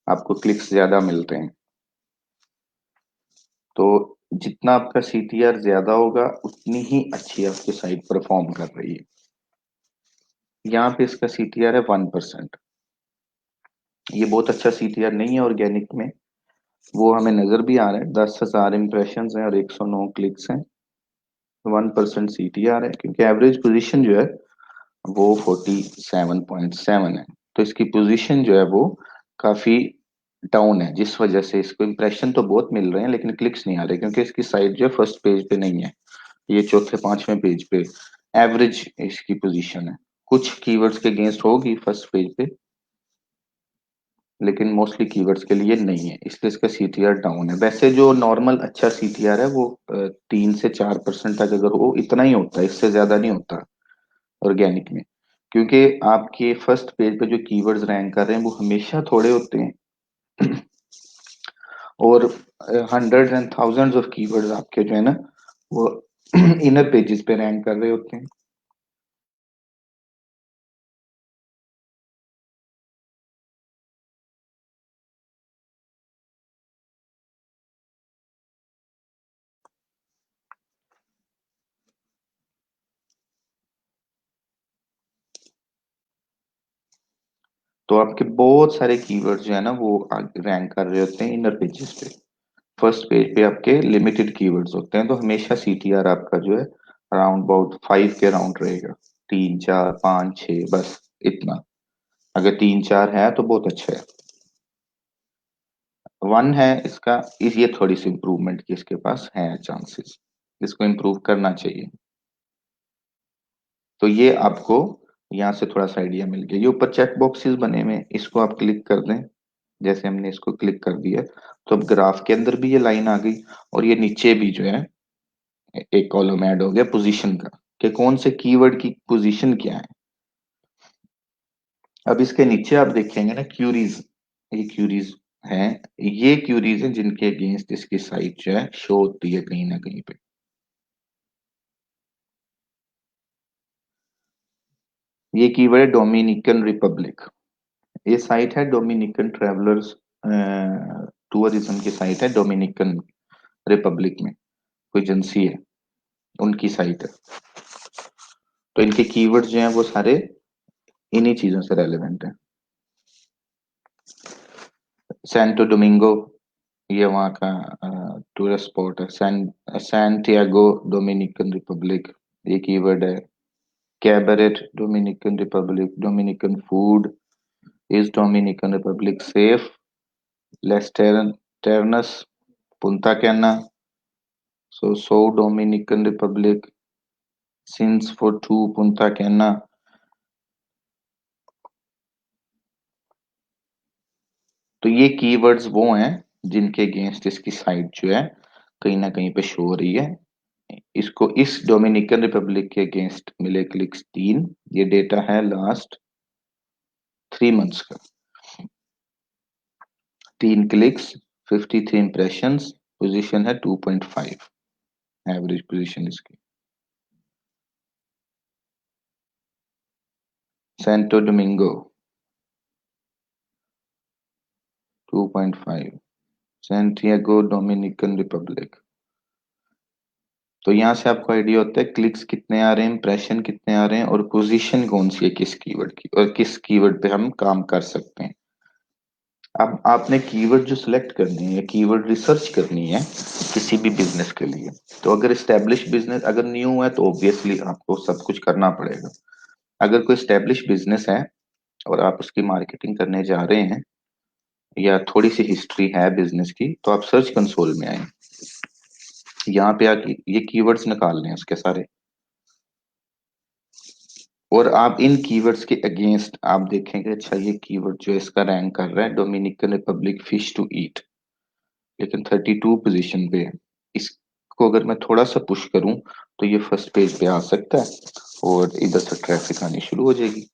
आपको क्लिक्स ज्यादा मिलते हैं। तो जितना आपका सीटीआर ज्यादा होगा उतनी ही अच्छी आपकी साइट परफॉर्म कर रही है। यहाँ पे इसका सीटीआर है 1%। ये बहुत अच्छा सीटीआर नहीं है ऑर्गेनिक में, वो हमें नजर भी आ रहा है। 10,000 इंप्रेशन हैं और 109 क्लिक्स हैं, 1% सीटीआर है, क्योंकि एवरेज पोजीशन जो है वो 47.7 है। तो इसकी पोजीशन जो है वो काफी डाउन है, जिस वजह से इसको इंप्रेशन तो बहुत मिल रहे हैं लेकिन क्लिक्स नहीं आ रहे, क्योंकि इसकी साइट जो है फर्स्ट पेज पे नहीं है, ये चौथे पांचवें पेज पे एवरेज इसकी पोजीशन है। कुछ कीवर्ड्स के अगेंस्ट होगी फर्स्ट पेज पे, लेकिन मोस्टली कीवर्ड्स के लिए नहीं है, इसलिए इसका सीटीआर डाउन है। वैसे जो नॉर्मल अच्छा सीटीआर है वो 3 से 4% तक अगर हो, इतना ही होता है, इससे ज्यादा नहीं होता ऑर्गेनिक में। क्योंकि आपके फर्स्ट पेज पे जो कीवर्ड्स रैंक कर रहे हैं वो हमेशा थोड़े होते हैं और hundred and thousands of keywords आपके जो है ना वो इनर पेजेस पे रैंक कर रहे होते हैं। तो आपके बहुत सारे कीवर्ड्स जो है ना वो रैंक कर रहे होते हैं इनर पेजेस पे। फर्स्ट पेज पे आपके लिमिटेड कीवर्ड्स होते हैं, तो हमेशा सीटीआर आपका जो है अराउंड अबाउट 5 के अराउंड रहेगा। 3 4 5 6 बस इतना। अगर 3 4 है तो बहुत अच्छा है। 1 है इसका, ये थोड़ी सी इम्प्रूवमेंट की इसके पास है चांसेस, इसको इम्प्रूव करना चाहिए। तो ये आपको यहाँ से थोड़ा सा आइडिया मिल गया। ये ऊपर चेक बॉक्सेस बने हुए हैं, इसको आप क्लिक कर दें। जैसे हमने इसको क्लिक कर दिया तो अब ग्राफ के अंदर भी ये लाइन आ गई, और ये नीचे भी जो है एक कॉलम ऐड हो गया पोजीशन का, कि कौन से कीवर्ड की पोजीशन क्या है। अब इसके नीचे आप देखेंगे ना क्यूरीज, ये क्यूरीज हैं, ये क्यूरीज हैं जिनके अगेंस्ट इसकी साइट जो है शो होती है कहीं ना कहीं पे। ये कीवर्ड है डोमिनिकन रिपब्लिक। ये साइट है डोमिनिकन ट्रेवलर्स टूरिज्म की साइट है, डोमिनिकन रिपब्लिक में कोई एजेंसी है, उनकी साइट है। तो इनके कीवर्ड्स जो हैं वो सारे इन्हीं चीजों से रेलेवेंट है। सैंटो डोमिंगो, ये वहाँ का टूरिस्ट स्पॉट है। सैंटियागो डोमिनिकन रिपब्लिक, ये कीवर्ड है। Cabarete Dominican Republic, Dominican food, is Dominican Republic safe, Las Terrenas, Punta Cana, so Dominican Republic, since for to Punta Cana. तो ये कीवर्ड्स वो हैं जिनके अगेंस्ट इसकी साइट जो है कहीं ना कहीं पे शो हो रही है। इसको इस डोमिनिकन रिपब्लिक के अगेंस्ट मिले क्लिक्स 3, ये डेटा है लास्ट 3 मंथ्स का। 3 क्लिक्स, 53 इम्प्रेशंस, पोजीशन है 2.5, एवरेज पोजीशन इसकी। Santo Domingo 2.5, Santiago Dominican Republic. तो यहाँ से आपको आइडिया होता है क्लिक्स कितने आ रहे हैं, इंप्रेशन कितने आ रहे हैं, और पोजीशन कौन सी है किस कीवर्ड की, और किस कीवर्ड पे हम काम कर सकते हैं। अब आपने कीवर्ड जो सिलेक्ट करनी है, कीवर्ड रिसर्च करनी है किसी भी बिजनेस के लिए। तो अगर स्टेब्लिश बिजनेस, अगर न्यू है तो ऑब्वियसली आपको सब कुछ करना पड़ेगा। अगर कोई स्टेब्लिश बिजनेस है और आप उसकी मार्केटिंग करने जा रहे हैं, या थोड़ी सी हिस्ट्री है बिजनेस की, तो आप सर्च कंसोल में आए। यहाँ पे आके ये कीवर्ड्स निकाल लें उसके सारे, और आप इन कीवर्ड्स के अगेंस्ट आप देखेंगे, अच्छा ये कीवर्ड जो है इसका रैंक कर रहा है Dominican Republic fish to eat, लेकिन 32 पोजीशन पे है। इसको अगर मैं थोड़ा सा पुश करूं तो ये फर्स्ट पेज पे आ सकता है और इधर से ट्रैफिक आनी शुरू हो जाएगी।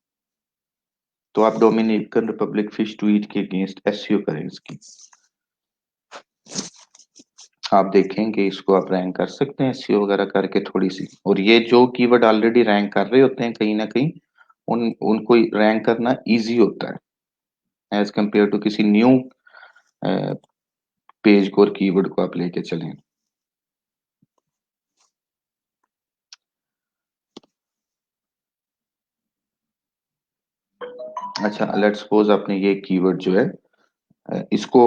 तो आप Dominican Republic fish to eat के अगेंस्ट एसईओ करें इसकी। आप देखेंगे इसको आप रैंक कर सकते हैं एसईओ वगैरह करके थोड़ी सी। और ये जो कीवर्ड ऑलरेडी रैंक कर रहे होते हैं कहीं ना कहीं, उन उनको रैंक करना इजी होता है एज कंपेयर टू किसी न्यू पेज को और कीवर्ड को आप लेके चलें। अच्छा, लेट्स सपोज आपने ये कीवर्ड जो है इसको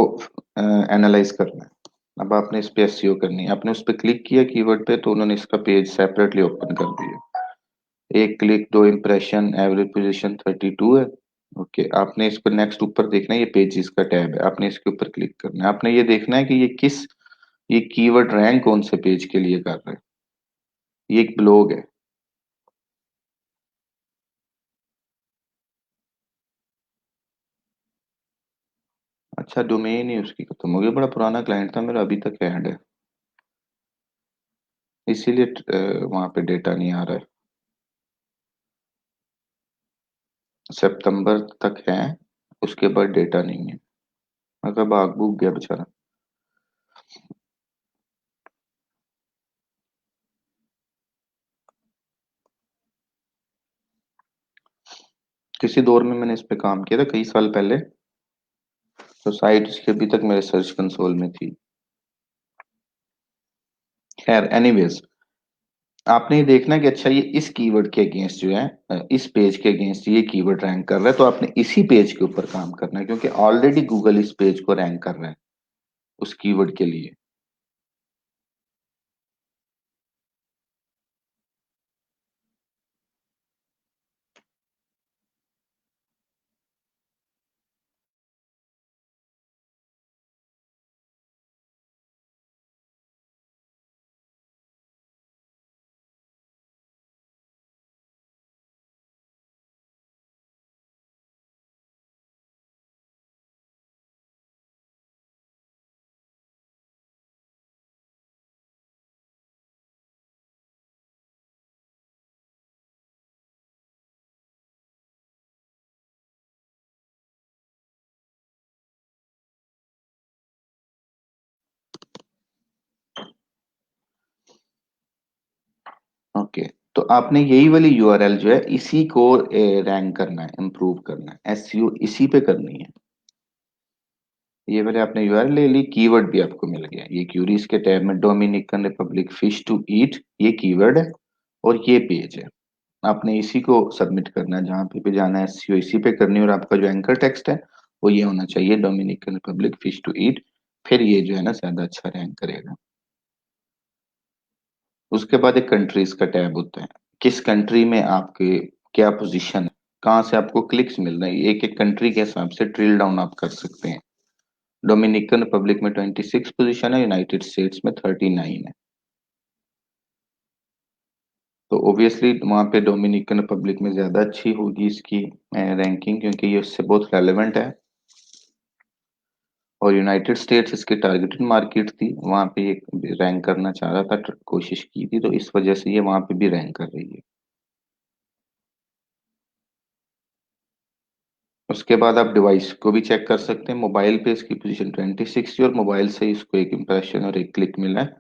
एनालाइज करना है। अब आपने इस पे एसईओ करनी है, आपने उस पर क्लिक किया कीवर्ड पे तो उन्होंने इसका पेज सेपरेटली ओपन कर दिया। एक क्लिक, दो इंप्रेशन, एवरेज पोजीशन 32 है। ओके, आपने इस पर नेक्स्ट ऊपर देखना है, ये पेजेस का टैब है, आपने इसके ऊपर क्लिक करना है। आपने ये देखना है कि ये कीवर्ड रैंक कौन से पेज के लिए कर रहा है। ये एक ब्लॉग है। अच्छा, डोमेन ही उसकी खत्म हो गई, बड़ा पुराना क्लाइंट था मेरा, अभी तक ऐड है, इसीलिए वहां पे डेटा नहीं आ रहा है। सितंबर तक है, उसके बाद डेटा नहीं है, मतलब भाग भूग गया बेचारा। किसी दौर में मैंने इस पे काम किया था कई साल पहले, तो साइट उसकी अभी तक मेरे सर्च कंसोल में थी। खैर एनीवेज, आपने ये देखना कि अच्छा ये इस कीवर्ड के अगेंस्ट जो है इस पेज के अगेंस्ट ये कीवर्ड रैंक कर रहा है, तो आपने इसी पेज के ऊपर काम करना है, क्योंकि ऑलरेडी गूगल इस पेज को रैंक कर रहा है उस कीवर्ड के लिए। ओके, तो आपने यही वाली यूआरएल जो है इसी को रैंक करना है, इम्प्रूव करना है, एसईओ इसी पे करनी है। ये वाले आपने यूआरएल ले ली, कीवर्ड भी आपको मिल गया, ये क्यूरीज के टैब में Dominican Republic fish to eat ये कीवर्ड है, और ये पेज है। आपने इसी को सबमिट करना है, जहां पे भी जाना है एसईओ इसी पे करनी है, और आपका जो एंकर टेक्स्ट है वो ये होना चाहिए, Dominican Republic fish to eat. फिर ये जो है ना ज्यादा अच्छा रैंक करेगा। उसके बाद एक कंट्रीज का टैब होता है, किस कंट्री में आपके क्या पोजीशन है, कहाँ से आपको क्लिक्स मिल रहे हैं, एक एक कंट्री के हिसाब से ड्रिल डाउन आप कर सकते हैं। डोमिनिकन रिपब्लिक में 26 पोजीशन है, यूनाइटेड स्टेट्स में 39 है। तो ऑब्वियसली वहां पे डोमिनिकन रिपब्लिक में ज्यादा अच्छी होगी इसकी रैंकिंग, क्योंकि ये उससे बहुत रेलेवेंट है। और यूनाइटेड स्टेट्स इसकी टारगेटेड मार्केट थी, वहां पे ये रैंक करना चाह रहा था, कोशिश की थी, तो इस वजह से ये वहां पे भी रैंक कर रही है। उसके बाद आप डिवाइस को भी चेक कर सकते हैं। मोबाइल पे इसकी पोजीशन 26 थी और मोबाइल से इसको एक इंप्रेशन और एक क्लिक मिला है।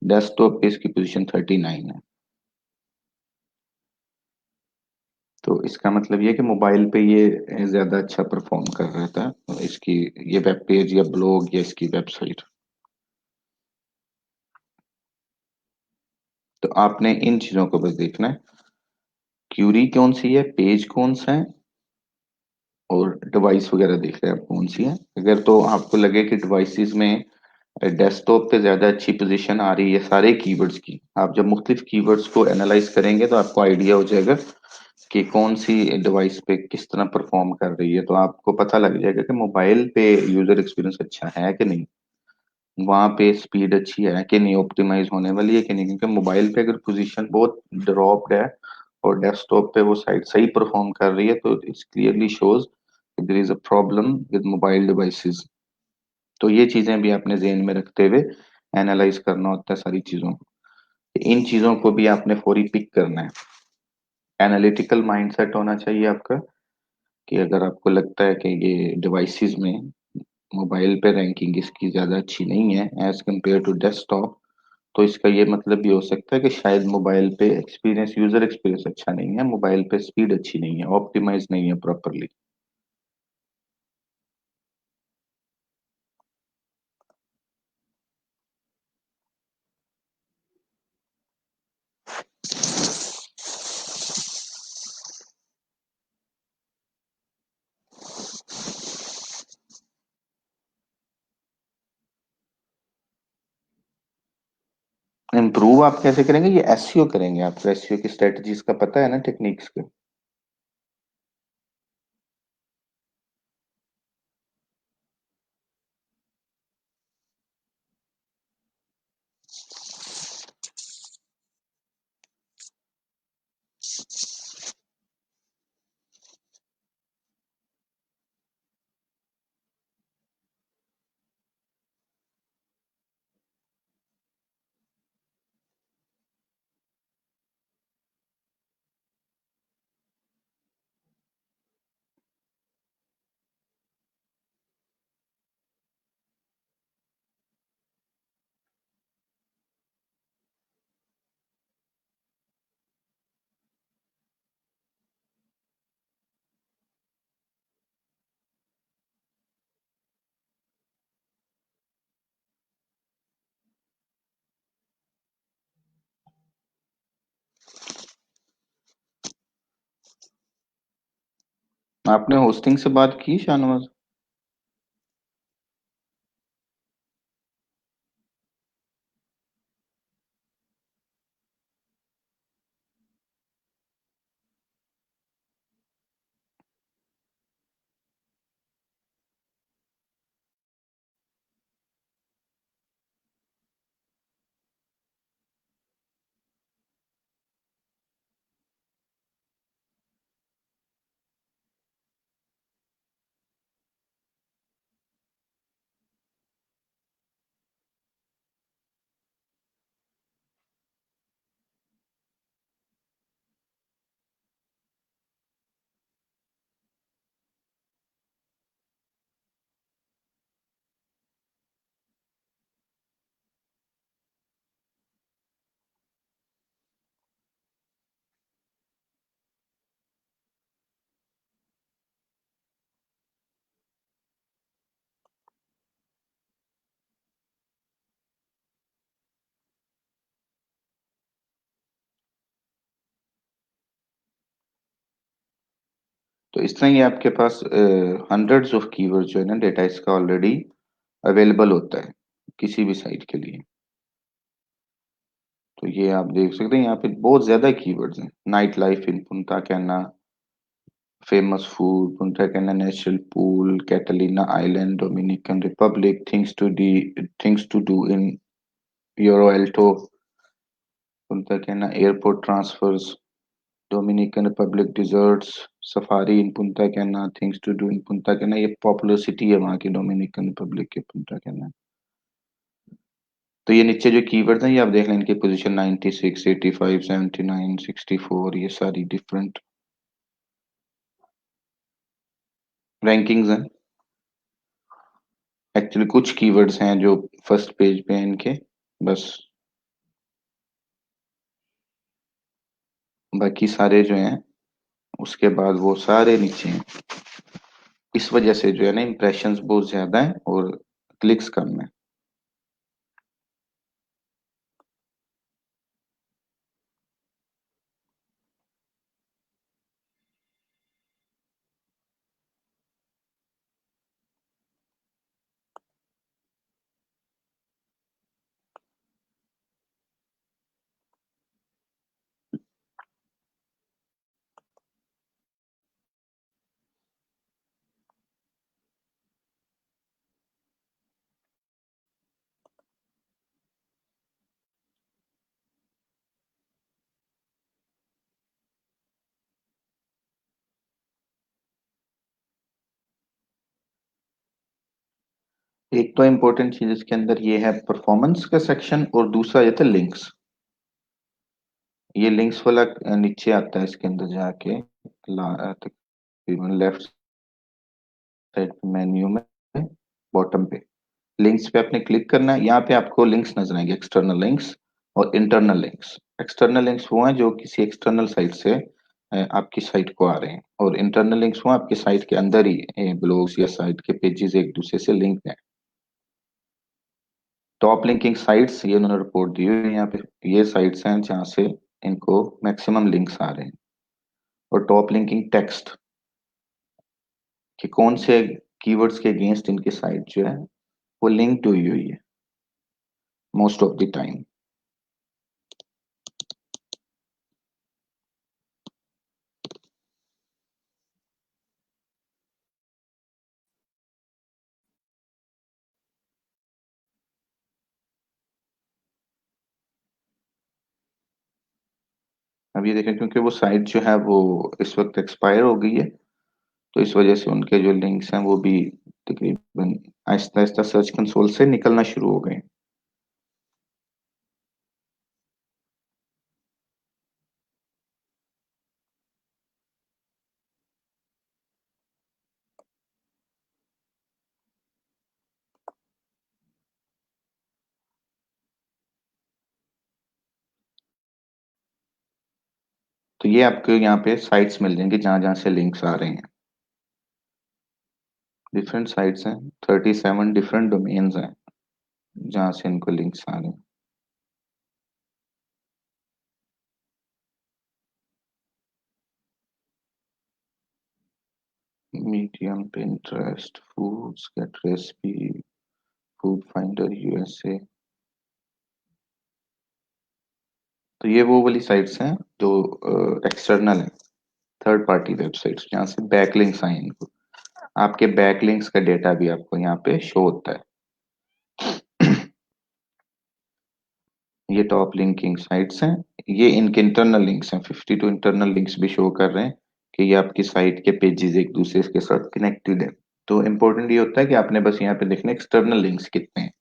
डेस्कटॉप पे इसकी पोजीशन 39 है। तो इसका मतलब ये कि मोबाइल पे ये ज्यादा अच्छा परफॉर्म कर रहा था इसकी ये वेब पेज या ब्लॉग या इसकी वेबसाइट। तो आपने इन चीजों को बस देखना है, क्यूरी कौन सी है, पेज कौन सा है, और डिवाइस वगैरह देख रहे हैं आप कौन सी है। अगर तो आपको लगे कि डिवाइसेस में डेस्कटॉप पे ज्यादा अच्छी पोजीशन आ रही है सारे कीवर्ड्स की, आप जब मुख्तलिफ कीवर्ड्स को एनालाइज करेंगे तो आपको आइडिया हो जाएगा कि कौन सी डिवाइस पे किस तरह परफॉर्म कर रही है। तो आपको पता लग जाएगा कि मोबाइल पे यूजर एक्सपीरियंस अच्छा है कि नहीं, वहां पे स्पीड अच्छी है कि नहीं, ऑप्टिमाइज होने वाली है कि नहीं। क्योंकि मोबाइल पे अगर पोजीशन बहुत ड्रॉप्ड है और डेस्कटॉप पे वो साइट सही परफॉर्म कर रही है, तो it's clearly shows there is a problem with mobile devices. तो ये चीजें भी आपने ध्यान में रखते हुए एनालाइज करना होता है सारी चीजों को। इन चीजों को भी आपने फौरी पिक करना है। एनालिटिकल माइंडसेट होना चाहिए आपका, कि अगर आपको लगता है कि ये डिवाइसेस में मोबाइल पे रैंकिंग इसकी ज्यादा अच्छी नहीं है एज कम्पेयर टू डेस्कटॉप, तो इसका ये मतलब भी हो सकता है कि शायद मोबाइल पे एक्सपीरियंस, यूजर एक्सपीरियंस अच्छा नहीं है, मोबाइल पे स्पीड अच्छी नहीं है, ऑप्टिमाइज नहीं है प्रॉपरली। इम्प्रूव आप कैसे करेंगे, ये एसईओ करेंगे। आपको एसईओ की स्ट्रेटजीज का पता है ना, टेक्निक्स के। आपने होस्टिंग से बात की शाहनवाज? तो इस तरह ही आपके पास हंड्रेड्स ऑफ कीवर्ड जो है ना डेटा, इसका ऑलरेडी अवेलेबल होता है किसी भी साइट के लिए। तो ये आप देख सकते हैं यहाँ पे बहुत ज्यादा कीवर्ड्स हैं। नाइट लाइफ इन पुंता कैना, famous food Punta Cana natural pool, Catalina Island, Dominican Republic, things to do in Yoro Alto, Punta Cana airport transfers, Dominican Republic desserts, safari in Punta Cana, things to do in Punta Cana. ये popular city है वहाँ की, Dominican Republic के पुंता Cana. तो ये नीचे जो keyword हैं ये आप देख लें, इनकी पोजीशन 96, 85, 79, 64, ये सारी डिफरेंट। रैंकिंग्स हैं, एक्चुअली कुछ कीवर्ड्स हैं जो फर्स्ट पेज पे हैं इनके, बस बाकी सारे जो हैं उसके बाद वो सारे नीचे हैं। इस वजह से जो है ना इम्प्रेशंस बहुत ज्यादा है और क्लिक्स कम है। एक तो इम्पोर्टेंट चीज इसके अंदर ये है परफॉर्मेंस का सेक्शन, और दूसरा ये था लिंक्स। ये लिंक्स वाला नीचे आता है इसके अंदर जाके, तकरीबन लेफ्ट साइड मेन्यू में बॉटम पे लिंक्स पे आपने क्लिक करना है। यहाँ पे आपको लिंक्स नजर आएंगे, एक्सटर्नल लिंक्स और इंटरनल लिंक्स। एक्सटर्नल लिंक्स वो हैं जो किसी एक्सटर्नल साइट से आपकी साइट को आ रहे हैं, और इंटरनल लिंक्स वो आपकी साइट के अंदर ही ब्लॉग्स या साइट के पेजेस एक दूसरे से लिंक हैं। टॉप लिंकिंग साइट्स ये उन्होंने रिपोर्ट दी हुई है यहाँ पे, ये साइट्स हैं जहाँ से इनको मैक्सिमम लिंक्स आ रहे हैं। और टॉप लिंकिंग टेक्स्ट कि कौन से कीवर्ड्स के अगेंस्ट इनकी साइट जो है वो लिंक्ड हुई हुई है मोस्ट ऑफ द टाइम। अब ये देखें क्योंकि वो साइट जो है वो इस वक्त एक्सपायर हो गई है, तो इस वजह से उनके जो लिंक्स हैं वो भी तकरीबन आहिस्ता आहिस्ता सर्च कंसोल से निकलना शुरू हो गए। तो ये आपको यहाँ पे साइट्स मिल जाएंगे जहां जहां से लिंक्स आ रहे हैं। डिफरेंट साइट्स हैं, 37 डिफरेंट डोमेन्स हैं जहां से इनको लिंक्स आ रहे हैं। Medium, Pinterest, foods, get recipe, food finder USA. तो ये वो वाली साइट्स हैं जो एक्सटर्नल है, थर्ड पार्टी वेबसाइट्स जहाँ से बैकलिंक्स आए इनको। आपके बैकलिंक्स का डेटा भी आपको यहाँ पे शो होता है। ये टॉप लिंकिंग साइट्स हैं, ये इनके इंटरनल लिंक्स हैं, 52 इंटरनल लिंक्स भी शो कर रहे हैं कि ये आपकी साइट के पेजेस एक दूसरे के साथ कनेक्टेड है। तो इम्पोर्टेंट ये होता है कि आपने बस यहाँ पे देखना एक्सटर्नल लिंक्स कितने हैं।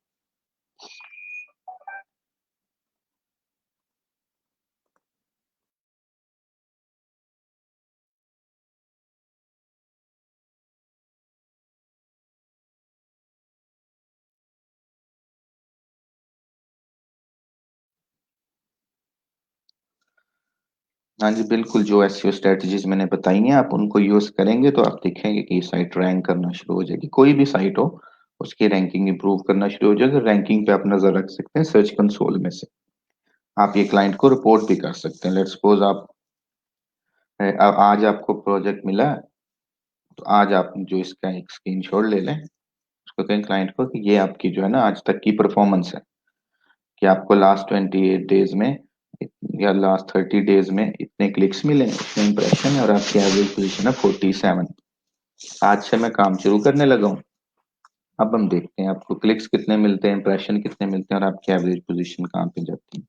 हाँ जी बिल्कुल, जो एसईओ स्ट्रेटजीज मैंने बताई हैं आप उनको यूज करेंगे तो आप देखेंगे कि साइट रैंक करना शुरू हो जाएगी। कोई भी साइट हो उसकी रैंकिंग इंप्रूव करना शुरू हो जाएगी। रैंकिंग पे आप नजर रख सकते हैं सर्च कंसोल में से। आप ये क्लाइंट को रिपोर्ट भी कर सकते हैं। लेट्स सपोज आप आज आपको प्रोजेक्ट मिला, तो आज आप जो इसका एक स्क्रीनशॉट ले लें, उसको कहें क्लाइंट को कि ये आपकी जो है ना आज तक की परफॉर्मेंस है, कि आपको लास्ट 28 डेज में या लास्ट 30 डेज में इतने क्लिक्स मिले, इतने इंप्रेशन है, और आपकी एवरेज पोजीशन है 47। आज से मैं काम शुरू करने लगा हूँ। अब हम देखते हैं आपको क्लिक्स कितने मिलते हैं, इंप्रेशन कितने मिलते हैं, और आपकी एवरेज पोजीशन कहाँ पे जाती है।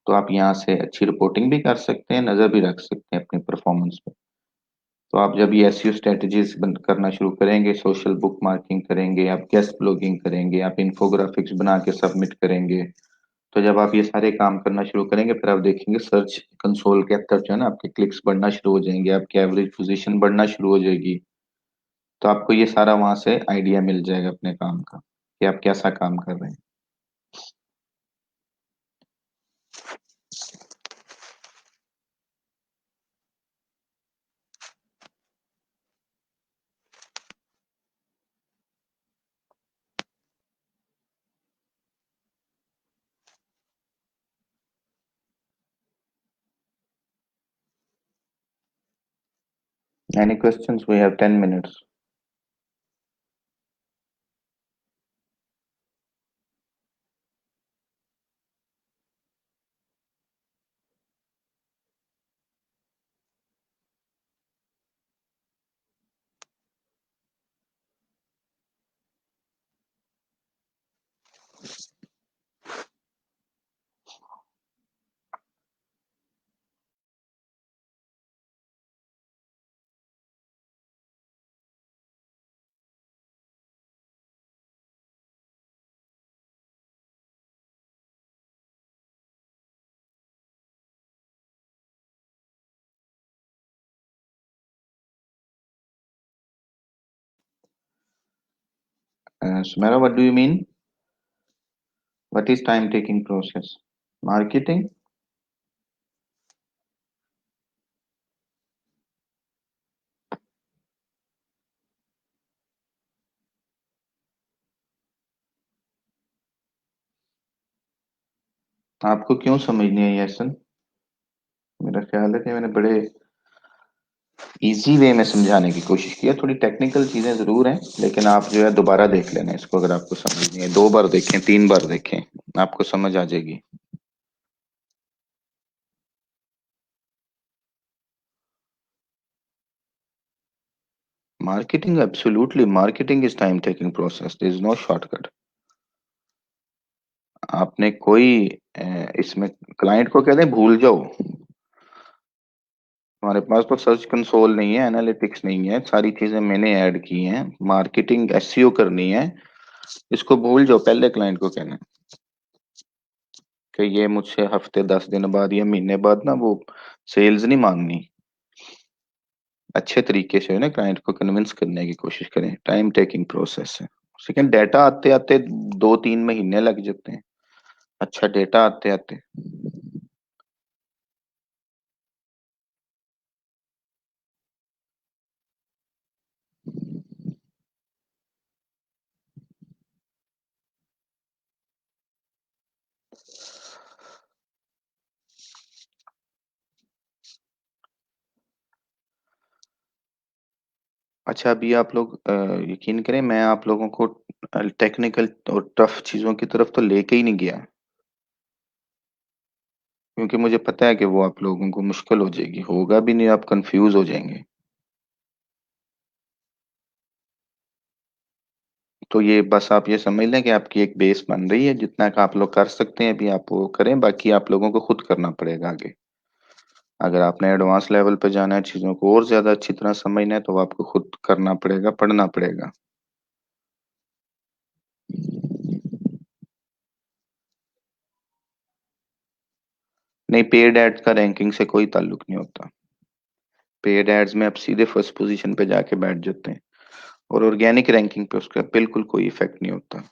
तो आप यहाँ से अच्छी रिपोर्टिंग भी कर सकते हैं, नजर भी रख सकते हैं अपनी परफॉर्मेंस पे। तो आप जब ये एसईओ स्ट्रेटजीज बंद करना शुरू करेंगे, सोशल बुक मार्किंग करेंगे, आप गेस्ट ब्लॉगिंग करेंगे, आप इन्फोग्राफिक्स बना के सबमिट करेंगे, तो जब आप ये सारे काम करना शुरू करेंगे फिर आप देखेंगे सर्च कंसोल के अंदर जो है ना आपके क्लिक्स बढ़ना शुरू हो जाएंगे, आपकी एवरेज पोजीशन बढ़ना शुरू हो जाएगी। तो आपको ये सारा वहां से आइडिया मिल जाएगा अपने काम का कि आप कैसा काम कर रहे हैं। Any questions? We have 10 minutes. Sumera, what do you mean? What is time taking process? Marketing? आपको क्यों समझ नहीं आई ऐसा? मेरा ख्याल है कि मैंने बड़े इजी वे में समझाने की कोशिश की है। थोड़ी टेक्निकल चीजें जरूर हैं, लेकिन आप जो है दोबारा देख लेना इसको, अगर आपको समझ नहीं है 2 बार देखें, 3 बार देखें, आपको समझ आ जाएगी। Marketing, absolutely marketing is time taking process, there is no shortcut. आपने कोई इसमें क्लाइंट को कह दें भूल जाओ, हमारे पास तो सर्च कंसोल नहीं है, एनालिटिक्स नहीं है, सारी चीजें मैंने ऐड की हैं, मार्केटिंग एसईओ करनी है, इसको भूल जाओ। पहले क्लाइंट को कहना है कि ये मुझसे हफ्ते 10 दिन बाद या महीने बाद ना वो सेल्स नहीं मांगनी। अच्छे तरीके से ना क्लाइंट को कन्विंस करने की कोशिश करें। टाइम टेकिंग प्रोसेस है। सेकंड, डेटा आते आते 2-3 महीने लग जाते हैं। अच्छा डेटा आते आते। अच्छा अभी आप लोग यकीन करें, मैं आप लोगों को टेक्निकल और टफ चीजों की तरफ तो लेके ही नहीं गया, क्योंकि मुझे पता है कि वो आप लोगों को मुश्किल हो जाएगी, होगा भी नहीं, आप कंफ्यूज हो जाएंगे। तो ये बस आप ये समझ लें कि आपकी एक बेस बन रही है, जितना का आप लोग कर सकते हैं अभी आप वो करें, बाकी आप लोगों को खुद करना पड़ेगा आगे। अगर आपने एडवांस लेवल पे जाना है, चीजों को और ज्यादा अच्छी तरह समझना है, तो आपको खुद करना पड़ेगा, पढ़ना पड़ेगा। नहीं, पेड एड्स का रैंकिंग से कोई ताल्लुक नहीं होता। पेड एड्स में आप सीधे फर्स्ट पोजीशन पे जाके बैठ जाते हैं, और ऑर्गेनिक रैंकिंग पे उसका बिल्कुल कोई इफेक्ट नहीं होता।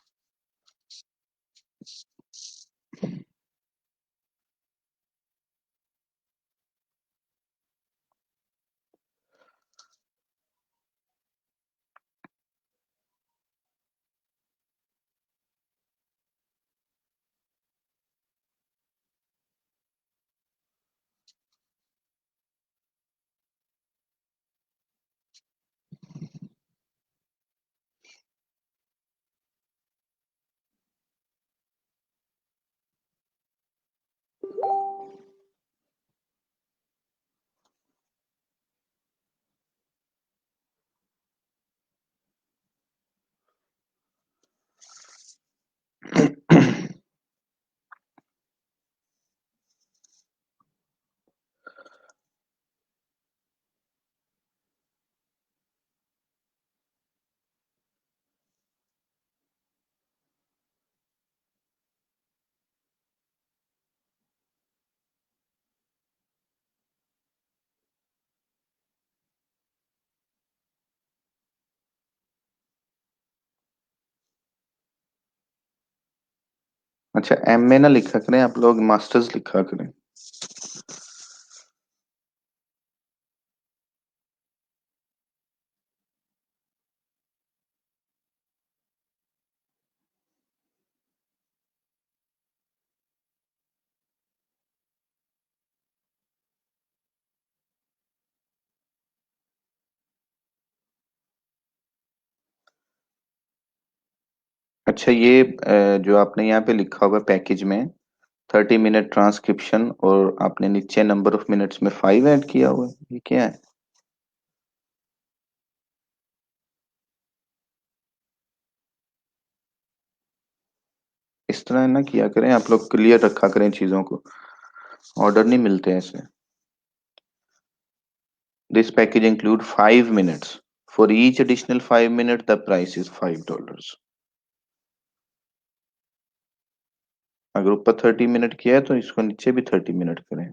अच्छा, एमए ना लिखा करें आप लोग, मास्टर्स लिखा करें। अच्छा, ये जो आपने यहाँ पे लिखा हुआ पैकेज में 30 मिनट ट्रांसक्रिप्शन, और आपने नीचे नंबर ऑफ मिनट्स में 5 ऐड किया हुआ है, ये क्या है? इस तरह ना किया करें आप लोग, क्लियर रखा करें चीजों को, ऑर्डर नहीं मिलते ऐसे। This package include 5 minutes, for each additional 5 minute the price is $5। अगर ऊपर 30 मिनट किया है तो इसको नीचे भी 30 मिनट करें।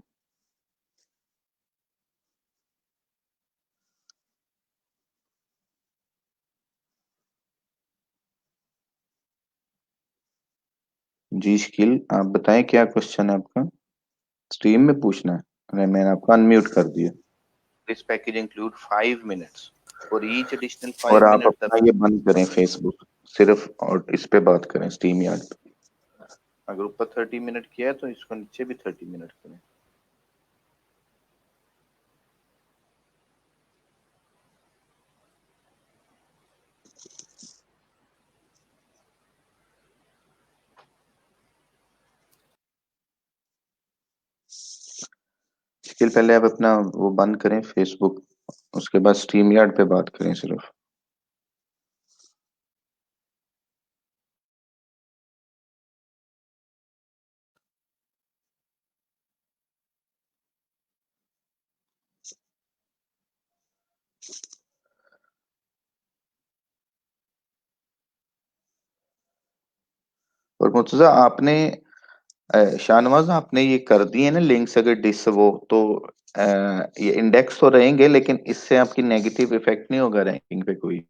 जी शकील, आप बताएं क्या क्वेश्चन है आपका? स्ट्रीम में पूछना है? अरे मैंने आपको अनम्यूट कर दिया। This package include 5 minutes, for each additional और आप 5 मिनट अपना ये बंद करें फेसबुक, सिर्फ और इस पे बात करें, स्ट्रीम यार्ड पे। अगर ऊपर 30 मिनट किया है तो इसको नीचे भी 30 मिनट करें। शकील, पहले आप अपना वो बंद करें फेसबुक, उसके बाद स्ट्रीम यार्ड पे बात करें सिर्फ। और मुर्तजा आपने शाहनवाज आपने ये कर दिए ना लिंक्स, अगर डिस वो तो अ, ये इंडेक्स तो रहेंगे, लेकिन इससे आपकी नेगेटिव इफेक्ट नहीं होगा रैंकिंग पे कोई?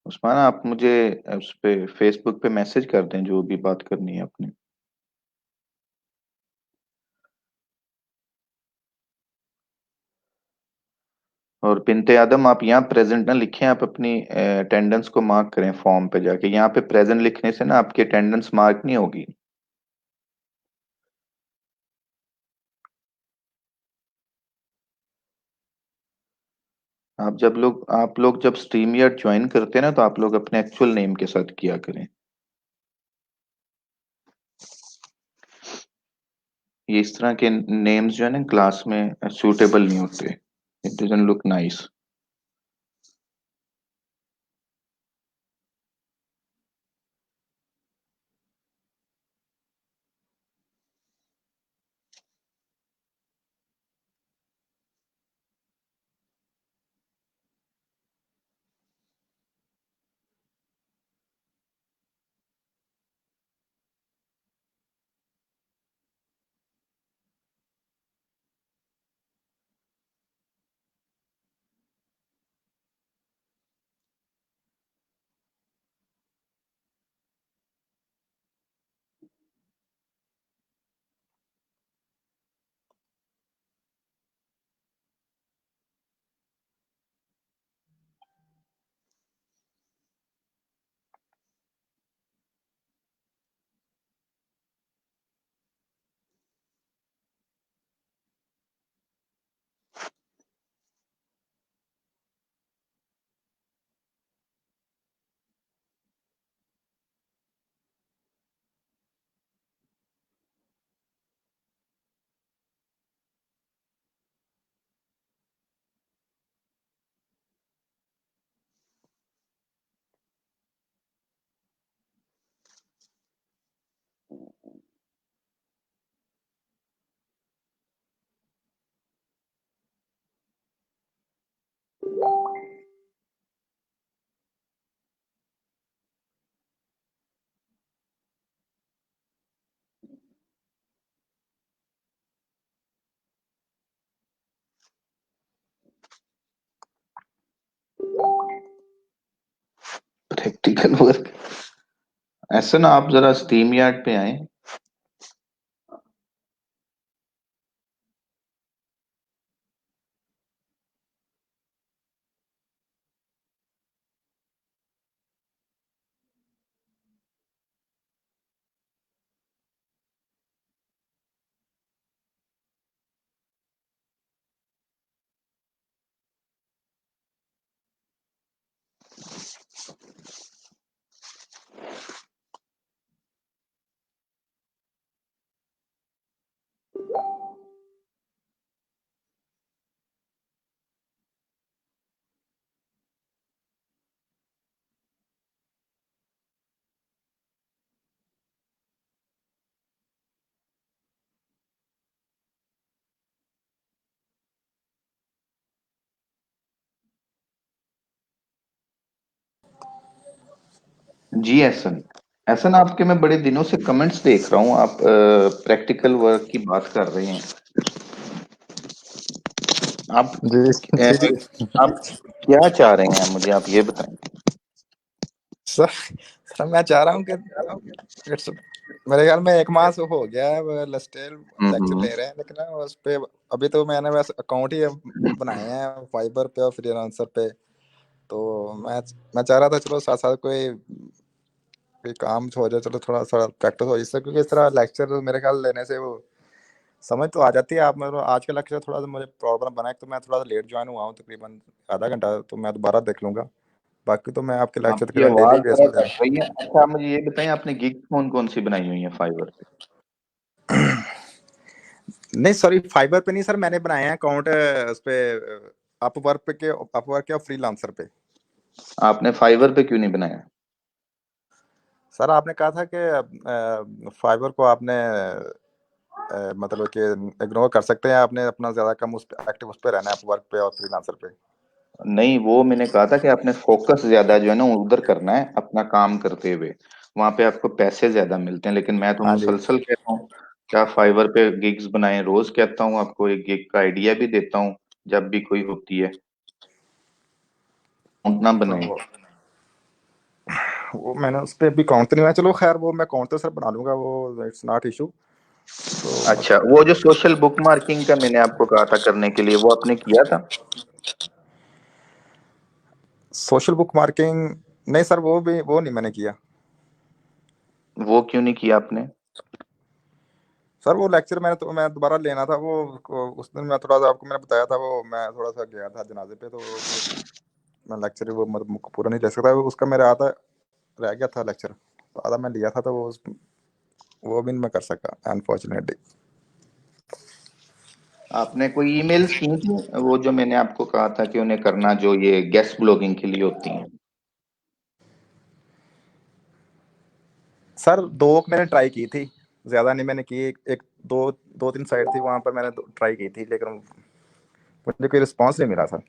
उस्मान, आप मुझे उस पे फेसबुक पे मैसेज कर दें जो भी बात करनी है आपने। और बिनते आदम, आप यहाँ प्रेजेंट ना लिखें, आप अपनी अटेंडेंस को मार्क करें फॉर्म पे जाके। यहाँ पे प्रेजेंट लिखने से ना आपकी अटेंडेंस मार्क नहीं होगी। आप लोग जब स्ट्रीम यार्ड ज्वाइन करते हैं ना, तो आप लोग अपने एक्चुअल नेम के साथ किया करें। ये इस तरह के नेम्स जो है ना क्लास में सूटेबल नहीं होते, it doesn't look nice. Practical work. ऐसे ना आप जरा स्टीम यार्ड पे आए। जी एहसन। एहसन, आपके मैं बड़े दिनों से कमेंट्स देख रहा हूँ, आप प्रैक्टिकल वर्क की बात कर रहे हैं। आप जी जी जी आप क्या चाह रहे हैं, मुझे आप ये बताएं। सर सर मैं चाह रहा हूँ कि इट्स मेरे ख्याल में 1 माह से हो गया है वो लस्टेल लेक्चर हम्म। ले रहे हैं, लेकिन ना उस पे अभी तो मैंने बस अकाउंट ही बनाए हैं फाइबर पे और फ्रीलांसर पे। तो मैं चाह रहा था चलो साथ साथ कोई कोई काम हो जाए, चलो थोड़ा सा प्रैक्टिस हो इससे, क्योंकि इस तरह लेक्चर मेरे ख्याल लेने से वो समझ तो आ जाती है। आप मतलब आज का लेक्चर थोड़ा सा मुझे प्रॉब्लम बना है, तो मैं थोड़ा सा लेट ज्वाइन हुआ हूँ, तकरीबन आधा घंटा, तो मैं दोबारा देख लूंगा। बाकी तो मैं आपके लेक्चर आपकी तकरीबन डेली आवाज बेस जरा पे जा कट रही है। अच्छा, आप मुझे ये बताएं, आपने गिग कौन कौन सी बनाई हुई है फाइवर पे? नहीं सॉरी, फाइबर पे नहीं सर, मैंने बनाए हैं अकाउंट उस पे अपवर्क पे के अपवर्क के और फ्रीलांसर पे। आपने फाइवर पे क्यों नहीं बनाया? सर आपने कहा था कि फाइबर को आपने मतलब कि इग्नोर कर सकते हैं, आपने अपना ज्यादा कम उस पे एक्टिव उस पे रहना है, अपवर्क पे और फ्रीलांसर पे। नहीं, वो मैंने कहा था कि आपने फोकस ज्यादा जो है ना उधर करना है अपना काम करते हुए। वहां पे आपको पैसे ज्यादा मिलते हैं, लेकिन मैं तो हाँ जी। मुसलसल कहता हूँ कि आप फाइवर पे गिग्स बनाएं। रोज कहता हूँ आपको, एक गिग का आइडिया भी देता हूँ जब भी कोई होती है। उतना बनाएं। तो वो मैंने उस पे अभी काउंट तो नहीं हुआ, चलो खैर वो मैं काउंट तो सर बना लूंगा, वो इट्स नॉट इशू। तो अच्छा, वो जो सोशल बुक मार्किंग का मैंने आपको कहा था करने के लिए, वो आपने किया था? सोशल बुक मार्किंग नहीं सर, वो नहीं मैंने किया। वो क्यों नहीं किया आपने? सर वो लेक्चर मैं दोबारा लेना था उस दिन मैं थोड़ा सा आपको मैंने बताया था, वो मैं थोड़ा सा गया था जनाजे पे, तो वो मैं लेक्चर वो मतलब पूरा नहीं ले सकता, वो उसका मेरा आधा रह गया था लेक्चर, तो आधा मैं लिया था, तो वो भी नहीं मैं कर सका अनफॉर्चुनेटली। आपने कोई ईमेल्स की थी, वो जो मैंने आपको कहा था कि उन्हें करना, जो ये गेस्ट ब्लॉगिंग के लिए होती हैं? सर 2 मैंने ट्राई की थी, ज्यादा नहीं मैंने की, एक दो 2-3 साइट थी वहां पर मैंने ट्राई की थी, लेकिन मुझे कोई रिस्पॉन्स नहीं मिला था।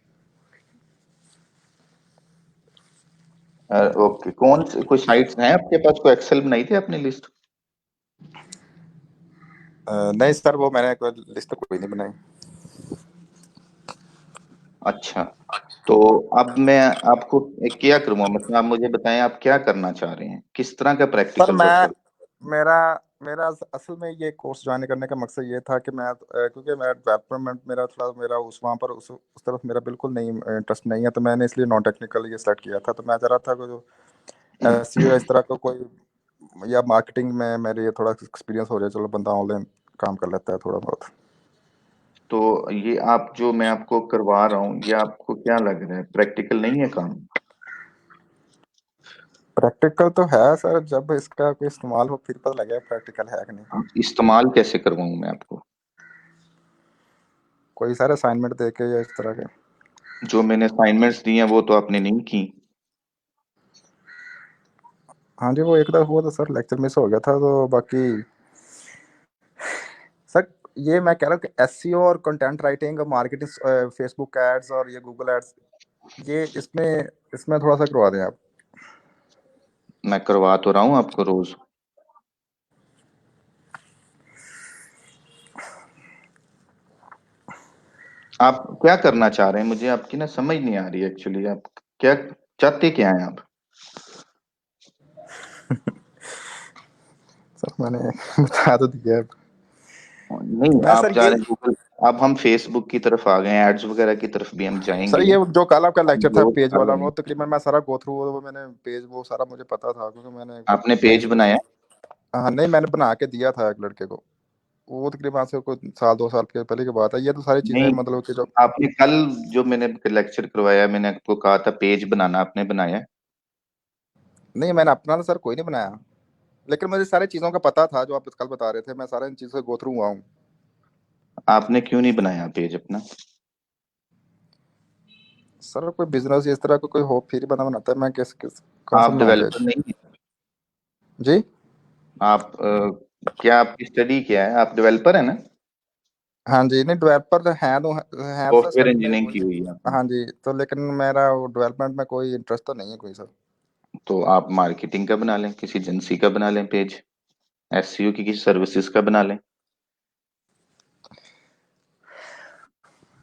ओके, कौन से कोई साइट्स हैं आपके पास? कोई एक्सेल बनाई थी आपने लिस्ट? नहीं सर, वो मैंने कोई लिस्ट कोई नहीं बनाई। अच्छा, तो अब मैं आपको एक क्या करूँगा, मतलब आप मुझे बताएं आप क्या करना चाह रहे हैं, किस तरह का सर प्रैक्टिकल वर्क मैं कर? मेरा मेरा असल में ये कोर्स ज्वाइन करने का मकसद ये था कि क्योंकि मैं डेवलपमेंट मेरा थोड़ा मेरा उस वहाँ पर उस तरफ मेरा बिल्कुल नहीं इंटरेस्ट नहीं है, तो मैंने इसलिए नॉन टेक्निकल ये सेलेक्ट किया था। तो मैं चाह रहा था कि जो एसईओ या इस तरह का कोई या मार्केटिंग में मेरे ये थोड़ा एक्सपीरियंस हो जाए, चलो बंदा ऑनलाइन काम कर लेता है थोड़ा बहुत। तो ये आप जो मैं आपको करवा रहा हूँ, ये आपको क्या लग रहा है, प्रैक्टिकल नहीं है काम? प्रैक्टिकल तो है सर, जब इसका कोई इस्तेमाल हो फिर पता लगेगा प्रैक्टिकल है कि नहीं। इस्तेमाल कैसे करवाऊँ मैं आपको? कोई सारे असाइनमेंट दे के या इस तरह के। जो मैंने असाइनमेंट्स दी हैं वो तो आपने नहीं की। हाँ जी, वो एक दफा हुआ था सर, लेक्चर मिस हो गया था, तो बाकी सर ये मैं कह रहा हूँ कि एसईओ और कंटेंट राइटिंग और मार्केटिंग, फेसबुक एड्स और ये गूगल एड्स, ये इसमें इसमें थोड़ा सा करवा दें आप। मैं करवा तो रहा हूँ आपको रोज। आप क्या करना चाह रहे हैं, मुझे आपकी ना समझ नहीं आ रही एक्चुअली। आप क्या चाहते, क्या हैं आप? सर मैंने बता तो दिया है। नहीं, मैं आप सर जा ये रहे हैं गूगल। अब हम फेसबुक की तरफ आ गए हैं, एड्स वगैरह की तरफ भी हम सर जाएंगे। ये जो कल आपका हम लेक्चर था रोज पेज कर वाला, रहे वो हैं। तकरीबन मैं सारा गो थ्रू, वो मैंने पेज वो सारा मुझे पता था क्योंकि मैंने आपने पेज पेज पे, बनाया? हाँ नहीं मैंने बना के दिया था एक लड़के को। वो तकरीबन आज से कोई साल 2 साल के पहले की बात है। ये तो सारी चीजें नहीं, मतलब कि जो, आपने कल जो मैंने लेक्चर करवाया, मैंने आपको कहा था पेज बनाना, आपने बनाया? नहीं मैंने अपना तो सर कोई नहीं बनाया, लेकिन मुझे सारी चीजों का पता था जो आप कल बता रहे थे, मैं सारे इन चीजों से गो थ्रू हुआ हूँ। आपने क्यों नहीं बनाया पेज अपना? सर कोई बिजनेस इस तरह का कोई हो फिर ही बना बनाता है, मैं किस किस कहाँ से आप बनाऊँ डेवलपर पेज। नहीं है? जी। आप क्या आपकी स्टडी क्या है? आप डेवलपर है ना? हाँ जी, नहीं डेवलपर है तो सॉफ्टवेयर सर मेरी इंजीनियरिंग वही, की हुई है आपने? हाँ जी, तो लेकिन मेरा वो डेवलपमेंट में कोई इंटरेस्ट तो नहीं है कोई सर। तो आप मार्केटिंग का बना लें, किसी एजेंसी का बना लें पेज। एसईओ की किसी सर्विसेज का बना लें।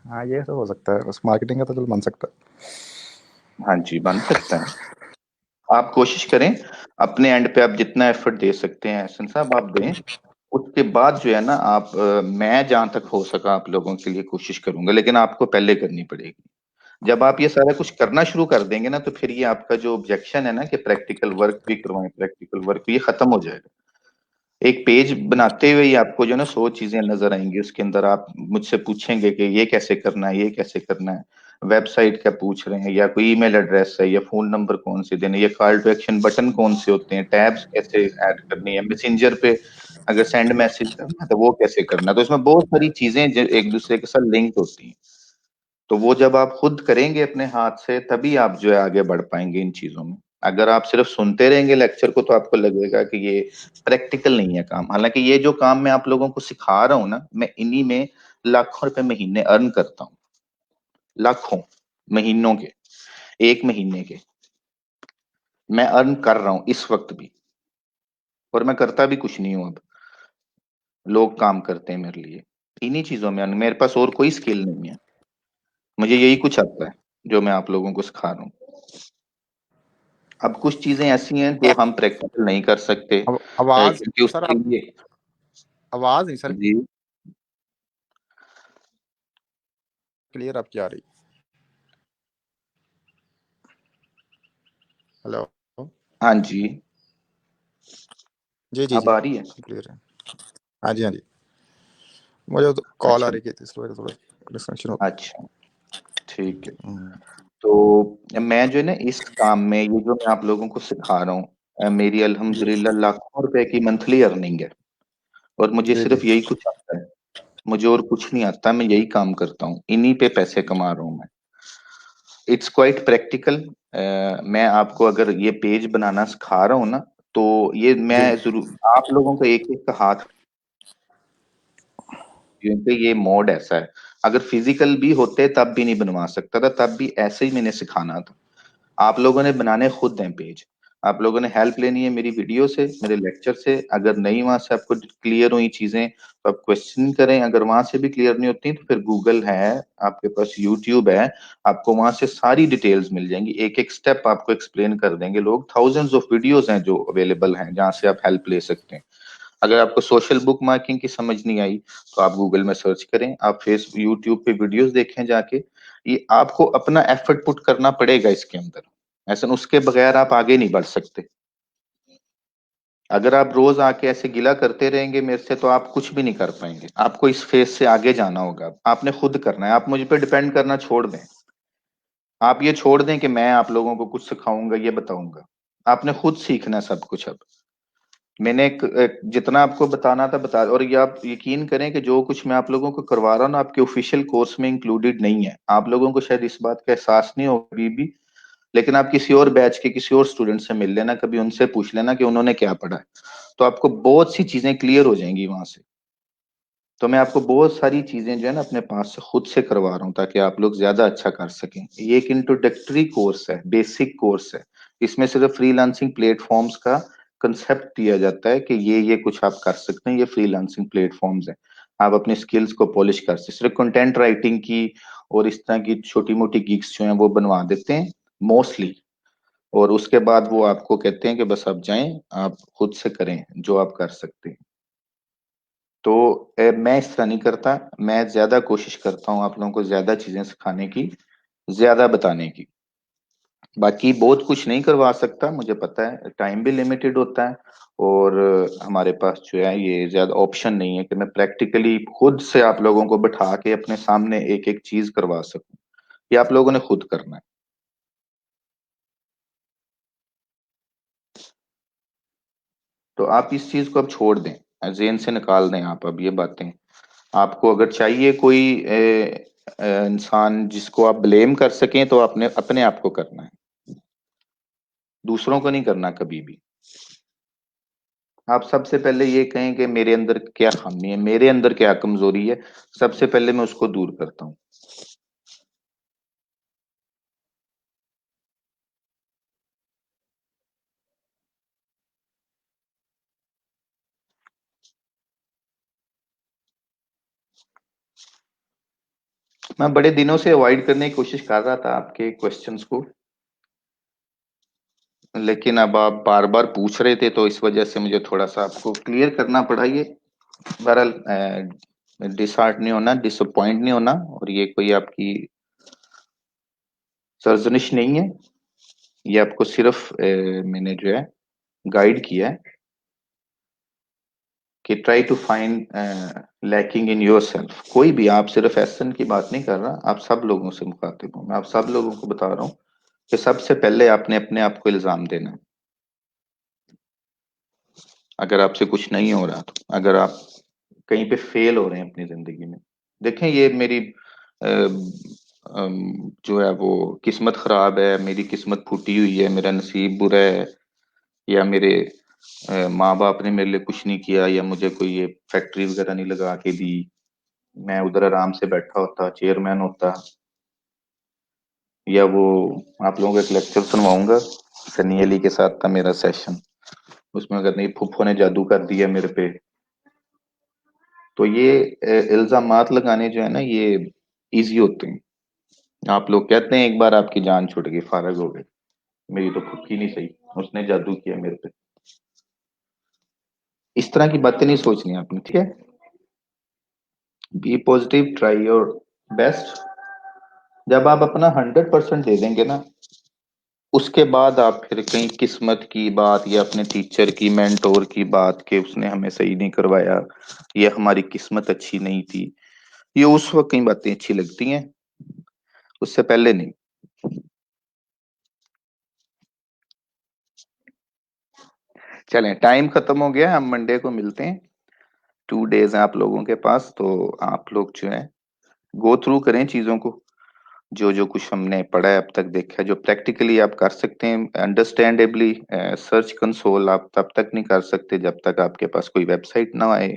हाँ ये तो हो सकता है, बस मार्केटिंग का तो चलो बन सकता है। हाँ जी, बन सकता है। आप कोशिश करें, अपने एंड पे आप जितना एफर्ट दे सकते हैं एहसन साहब आप दें। उसके बाद जो है ना आप मैं जहां तक हो सका आप लोगों के लिए कोशिश करूंगा, लेकिन आपको पहले करनी पड़ेगी। जब आप ये सारा कुछ करना शुरू कर देंगे ना, तो फिर ये आपका जो ऑब्जेक्शन है ना कि प्रैक्टिकल वर्क भी करवाएं, प्रैक्टिकल वर्क, ये खत्म हो जाएगा। एक पेज बनाते हुए ही आपको जो है ना 100 चीजें नजर आएंगी उसके अंदर। आप मुझसे पूछेंगे कि ये कैसे करना है, ये कैसे करना है, वेबसाइट क्या पूछ रहे हैं, या कोई ईमेल एड्रेस है, या फोन नंबर कौन से देने, या कॉल टू एक्शन बटन कौन से होते हैं, टैब्स कैसे ऐड करनी है, मैसेंजर पे अगर सेंड मैसेज करना है तो वो कैसे करना है। तो इसमें बहुत सारी चीजें जो एक दूसरे के साथ लिंक होती हैं। तो वो जब आप खुद करेंगे अपने हाथ से, तभी आप जो है आगे बढ़ पाएंगे इन चीजों में। अगर आप सिर्फ सुनते रहेंगे लेक्चर को, तो आपको लगेगा कि ये प्रैक्टिकल नहीं है काम। हालांकि ये जो काम मैं आप लोगों को सिखा रहा हूँ ना, मैं इन्हीं में लाखों रुपए महीने अर्न करता हूँ। लाखों, महीनों के, एक महीने के मैं अर्न कर रहा हूँ इस वक्त भी। और मैं करता भी कुछ नहीं हूँ अब, लोग काम करते हैं मेरे लिए। इन्हीं चीजों में मेरे पास और कोई स्किल नहीं है। मुझे यही कुछ आता है जो मैं आप लोगों को सिखा रहा हूँ। अब कुछ चीजें ऐसी हैं जो हम प्रैक्टिकल नहीं कर सकते, अब आवाज क्योंकि सर उसके आप, लिए। आवाज नहीं सर जी। क्लियर आपकी आ रही। हेलो। हाँ जी। जी जी अब जी आ रही है? क्लियर है। हाँ जी हाँ जी, मुझे तो कॉल आ अच्छा। रही थी तो इस वजह से थोड़ा डिस्कशन हो। अच्छा, ठीक है। तो मैं जो है ना इस काम में, ये जो मैं आप लोगों को सिखा रहा हूँ, मेरी जी अल्हम्दुलिल्लाह लाखों रुपए की मंथली अर्निंग है। और मुझे जी जी। सिर्फ यही कुछ आता है। मुझे और कुछ नहीं आता, मैं यही काम करता हूँ, इन्हीं पे पैसे कमा रहा हूँ मैं। It's quite practical. मैं आपको अगर ये पेज बनाना सिखा रहा हूँ ना, तो ये मैं जी जरूर आप लोगों को एक एक का हाथ, क्योंकि ये मोड ऐसा है। अगर फिजिकल भी होते तब भी नहीं बनवा सकता था, तब भी ऐसे ही मैंने सिखाना था। आप लोगों ने बनाने खुद हैं पेज। आप लोगों ने हेल्प लेनी है मेरी वीडियो से, मेरे लेक्चर से। अगर नहीं वहां से आपको क्लियर हुई चीजें तो आप क्वेश्चन करें। अगर वहां से भी क्लियर नहीं होती तो फिर गूगल है, आपके पास यूट्यूब है, आपको वहां से सारी डिटेल्स मिल जाएंगी। एक एक स्टेप आपको एक्सप्लेन कर देंगे लोग। थाउजेंड्स ऑफ वीडियोस हैं जो अवेलेबल हैं जहां से आप हेल्प ले सकते हैं। अगर आपको सोशल बुक मार्किंग की समझ नहीं आई तो आप गूगल में सर्च करें, आप फेस यूट्यूब पे वीडियोस देखें जाके। ये आपको अपना एफर्ट पुट करना पड़ेगा इसके अंदर। ऐसा उसके बगैर आप आगे नहीं बढ़ सकते। अगर आप रोज आके ऐसे गिला करते रहेंगे मेरे से, तो आप कुछ भी नहीं कर पाएंगे। आपको इस फेज से आगे जाना होगा, आपने खुद करना है। आप मुझ पे डिपेंड करना छोड़ दें। आप ये छोड़ दें कि मैं आप लोगों को कुछ सिखाऊंगा, ये बताऊंगा। आपने खुद सीखना है सब कुछ अब। मैंने जितना आपको बताना था बता, और ये आप यकीन करें कि जो कुछ मैं आप लोगों को करवा रहा हूँ ना, आपके ऑफिशियल कोर्स में इंक्लूडेड नहीं है। आप लोगों को शायद इस बात का एहसास नहीं होगा अभी भी, लेकिन आप किसी और बैच के किसी और स्टूडेंट से मिल लेना, कभी उनसे पूछ लेना कि उन्होंने क्या पढ़ा है। तो आपको बहुत सी चीजें क्लियर हो जाएंगी वहां से। तो मैं आपको बहुत सारी चीजें जो है ना अपने पास से खुद से करवा रहा हूँ, ताकि आप लोग ज्यादा अच्छा कर सकें। ये एक इंट्रोडक्टरी कोर्स है, बेसिक कोर्स है। इसमें सिर्फ फ्रीलांसिंग प्लेटफॉर्म्स का कंसेप्ट दिया जाता है कि ये कुछ आप कर सकते हैं, ये फ्रीलांसिंग प्लेटफॉर्म्स हैं। आप अपने स्किल्स को पॉलिश कर सकते, सिर्फ कंटेंट राइटिंग की और इस तरह की छोटी मोटी गिग्स जो हैं वो बनवा देते हैं मोस्टली। और उसके बाद वो आपको कहते हैं कि बस आप जाएं, आप खुद से करें जो आप कर सकते हैं। तो मैं इस तरह नहीं करता। मैं ज्यादा कोशिश करता हूँ आप लोगों को ज्यादा चीजें सिखाने की, ज्यादा बताने की। बाकी बहुत कुछ नहीं करवा सकता, मुझे पता है टाइम भी लिमिटेड होता है। और हमारे पास जो है ये ज्यादा ऑप्शन नहीं है कि मैं प्रैक्टिकली खुद से आप लोगों को बैठा के अपने सामने एक एक चीज करवा सकूं। ये आप लोगों ने खुद करना है। तो आप इस चीज को अब छोड़ दें, जेन से निकाल दें आप अब ये बातें। आपको अगर चाहिए कोई इंसान जिसको आप ब्लेम कर सकें, तो आपने अपने आप को करना है, दूसरों को नहीं करना कभी भी। आप सबसे पहले ये कहें कि मेरे अंदर क्या खामी है, मेरे अंदर क्या कमजोरी है, सबसे पहले मैं उसको दूर करता हूँ। मैं बड़े दिनों से अवॉइड करने की कोशिश कर रहा था आपके क्वेश्चंस को, लेकिन अब आप बार बार पूछ रहे थे तो इस वजह से मुझे थोड़ा सा आपको क्लियर करना पड़ा ये। बहरहाल डिसहार्ट नहीं होना, डिसअपॉइंट नहीं होना, और ये कोई आपकी सर्जनिश नहीं है। ये आपको सिर्फ मैंने जो है गाइड किया है कि try to find lacking in yourself. कोई भी, आप सिर्फ एहसन की बात नहीं कर रहा, आप सब लोगों से मुखातिब हूँ मैं, आप सब लोगों को बता रहा हूँ कि सबसे पहले आपने अपने आप को इल्जाम देना है। अगर आपसे कुछ नहीं हो रहा, तो अगर आप कहीं पे फेल हो रहे हैं अपनी जिंदगी में, देखें ये मेरी जो है वो किस्मत खराब है, मेरी किस्मत फूटी हुई है, मेरा नसीब बुरा है, या मेरे माँ बाप ने मेरे लिए कुछ नहीं किया, या मुझे कोई ये फैक्ट्री वगैरह नहीं लगा के दी, मैं उधर आराम से बैठा होता, चेयरमैन होता। या वो, आप लोगों को एक लेक्चर सुनवाऊंगा, सनी अली के साथ था मेरा सेशन, उसमें अगर नहीं फुफ्फो ने जादू कर दिया मेरे पे। तो ये इल्जामात लगाने जो है ना, ये इजी होते हैं। आप लोग कहते हैं एक बार आपकी जान छूट गई, फारग हो गए, मेरी तो फुफ्की नहीं सही, उसने जादू किया मेरे पे। इस तरह की बातें नहीं सोचनी आपने, ठीक है। Be positive, try your best. जब आप अपना 100% दे देंगे ना, उसके बाद आप फिर कहीं किस्मत की बात या अपने टीचर की, मेंटोर की बात के उसने हमें सही नहीं करवाया, ये हमारी किस्मत अच्छी नहीं थी, ये उस वक्त कई बातें अच्छी लगती हैं, उससे पहले नहीं। चलें, टाइम खत्म हो गया, हम मंडे को मिलते हैं। 2 डेज हैं आप लोगों के पास, तो आप लोग जो है गो थ्रू करें चीजों को, जो जो कुछ हमने पढ़ा है अब तक, देखा है, जो प्रैक्टिकली आप कर सकते हैं अंडरस्टैंडेबली। सर्च कंसोल आप तब तक नहीं कर सकते जब तक आपके पास कोई वेबसाइट ना आए।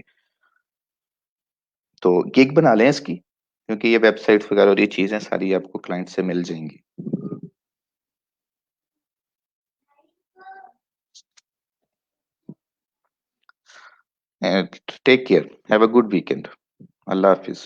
तो गिग बना लें इसकी, क्योंकि ये वेबसाइट वगैरह और ये चीजें सारी आपको क्लाइंट से मिल जाएंगी। Take care, have a good weekend. अल्लाह हाफिज।